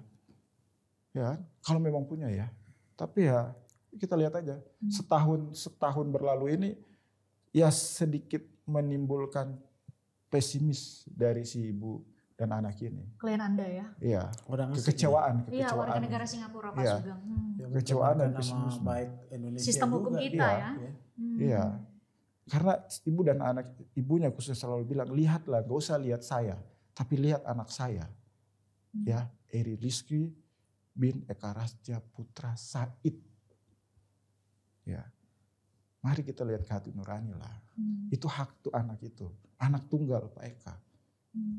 Speaker 2: ya, kalau memang punya ya. Tapi ya kita lihat aja setahun berlalu ini ya sedikit menimbulkan pesimis dari si ibu dan anak ini.
Speaker 1: Klien Anda ya?
Speaker 2: Iya.
Speaker 3: Orang
Speaker 2: Kekecewaan.
Speaker 1: Iya, warga negara Singapura Pak Sugeng.
Speaker 2: Kekecewaan dan
Speaker 3: nama
Speaker 2: pesimisme.
Speaker 3: baik Indonesia
Speaker 1: Sistem hukum
Speaker 3: juga.
Speaker 1: kita ya.
Speaker 2: Iya. Karena ibu dan anak, ibunya khusus selalu bilang, lihatlah, gak usah lihat saya, tapi lihat anak saya. Ya, Eri Rizky bin Eka Rasja Putra Said. Ya. Mari kita lihat ke hati nurani lah. Itu hak tuh anak itu. Anak tunggal Pak Eka.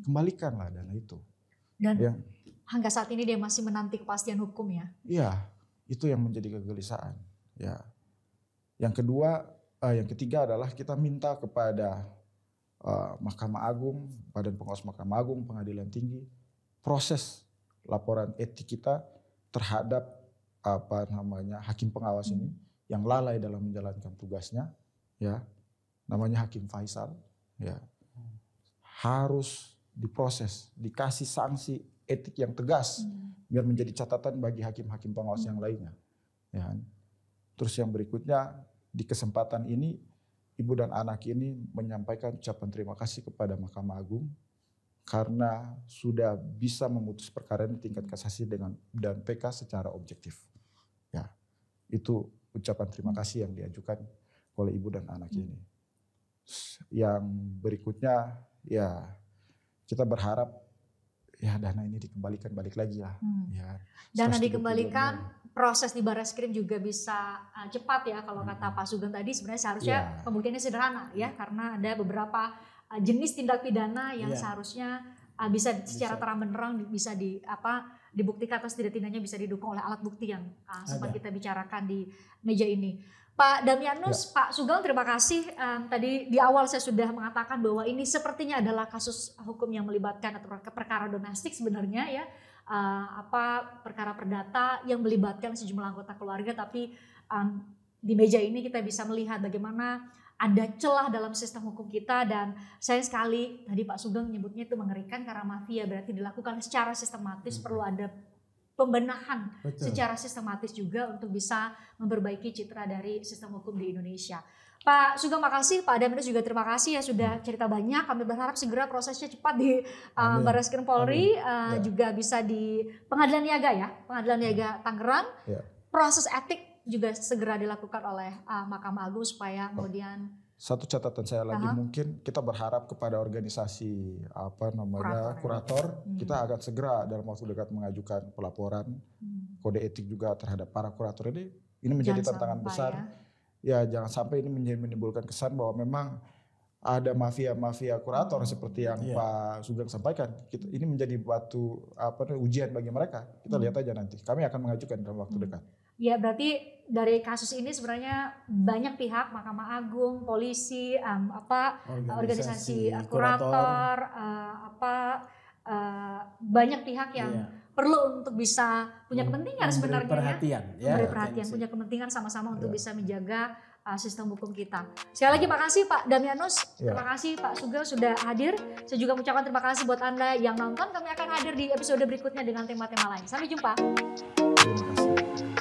Speaker 2: Kembalikanlah dana itu.
Speaker 1: Dan hingga saat ini dia masih menanti kepastian hukum ya?
Speaker 2: Iya, itu yang menjadi kegelisahan. Ya. Yang kedua, yang ketiga adalah kita minta kepada Mahkamah Agung, Badan Pengawas Mahkamah Agung, Pengadilan Tinggi, proses laporan etik kita terhadap hakim pengawas ini yang lalai dalam menjalankan tugasnya, ya, namanya Hakim Faisal, ya, harus diproses, dikasih sanksi etik yang tegas, biar menjadi catatan bagi hakim-hakim pengawas yang lainnya. Ya. Terus yang berikutnya, di kesempatan ini, ibu dan anak ini menyampaikan ucapan terima kasih kepada Mahkamah Agung karena sudah bisa memutus perkara ini tingkat kasasi dan PK secara objektif. Ya, itu ucapan terima kasih yang diajukan oleh ibu dan anak ini. Yang berikutnya, ya kita berharap ya dana ini dikembalikan balik lagi lah. Ya,
Speaker 1: dana dikembalikan, proses di Bareskrim juga bisa cepat ya kalau kata Pak Sugeng tadi. Sebenarnya seharusnya pembuktiannya sederhana ya, karena ada beberapa jenis tindak pidana yang seharusnya bisa secara terang-benderang bisa dibuktikan atau setidak-tidaknya bisa didukung oleh alat bukti yang sempat kita bicarakan di meja ini. Pak Damianus, Pak Sugeng, terima kasih. Tadi di awal saya sudah mengatakan bahwa ini sepertinya adalah kasus hukum yang melibatkan atau perkara domestik sebenarnya ya, perkara perdata yang melibatkan sejumlah anggota keluarga. Tapi di meja ini kita bisa melihat bagaimana ada celah dalam sistem hukum kita, dan sayang sekali tadi Pak Sugeng menyebutnya itu mengerikan karena mafia berarti dilakukan secara sistematis, perlu ada pembenahan
Speaker 3: Betul.
Speaker 1: secara sistematis juga untuk bisa memperbaiki citra dari sistem hukum di Indonesia. Pak Sugeng makasih, Pak Adamianus juga terima kasih ya sudah cerita banyak. Kami berharap segera prosesnya cepat di
Speaker 3: Amin.
Speaker 1: Barreskrim Polri,
Speaker 3: Ya.
Speaker 1: juga bisa di Pengadilan Niaga ya, Pengadilan Niaga Tangerang.
Speaker 2: Ya.
Speaker 1: Proses etik juga segera dilakukan oleh Mahkamah Agung supaya kemudian
Speaker 2: Satu catatan saya lagi,
Speaker 1: Aha.
Speaker 2: mungkin kita berharap kepada organisasi
Speaker 1: Kurator, ya.
Speaker 2: kurator, kita akan segera dalam waktu dekat mengajukan pelaporan kode etik juga terhadap para kurator ini menjadi
Speaker 1: Jangan
Speaker 2: tantangan
Speaker 1: sampai
Speaker 2: besar. Ya jangan sampai ini menimbulkan kesan bahwa memang ada mafia kurator seperti yang
Speaker 3: Iya.
Speaker 2: Pak Sugeng sampaikan. Ini menjadi ujian bagi mereka. Kita lihat aja nanti. Kami akan mengajukan dalam waktu dekat.
Speaker 1: Ya berarti dari kasus ini sebenarnya banyak pihak, Mahkamah Agung, polisi, organisasi kurator, banyak pihak yang
Speaker 3: Iya.
Speaker 1: perlu untuk bisa punya kepentingan
Speaker 3: Memberi
Speaker 1: sebenarnya
Speaker 3: perhatian,
Speaker 1: ya, memberi perhatian, punya kepentingan sama-sama untuk bisa menjaga sistem hukum kita. Sekali lagi makasih Pak Damianus, terima kasih Pak Sugeng sudah hadir. Saya juga mengucapkan terima kasih buat Anda yang nonton. Kami akan hadir di episode berikutnya dengan tema-tema lain. Sampai jumpa.
Speaker 2: Terima kasih.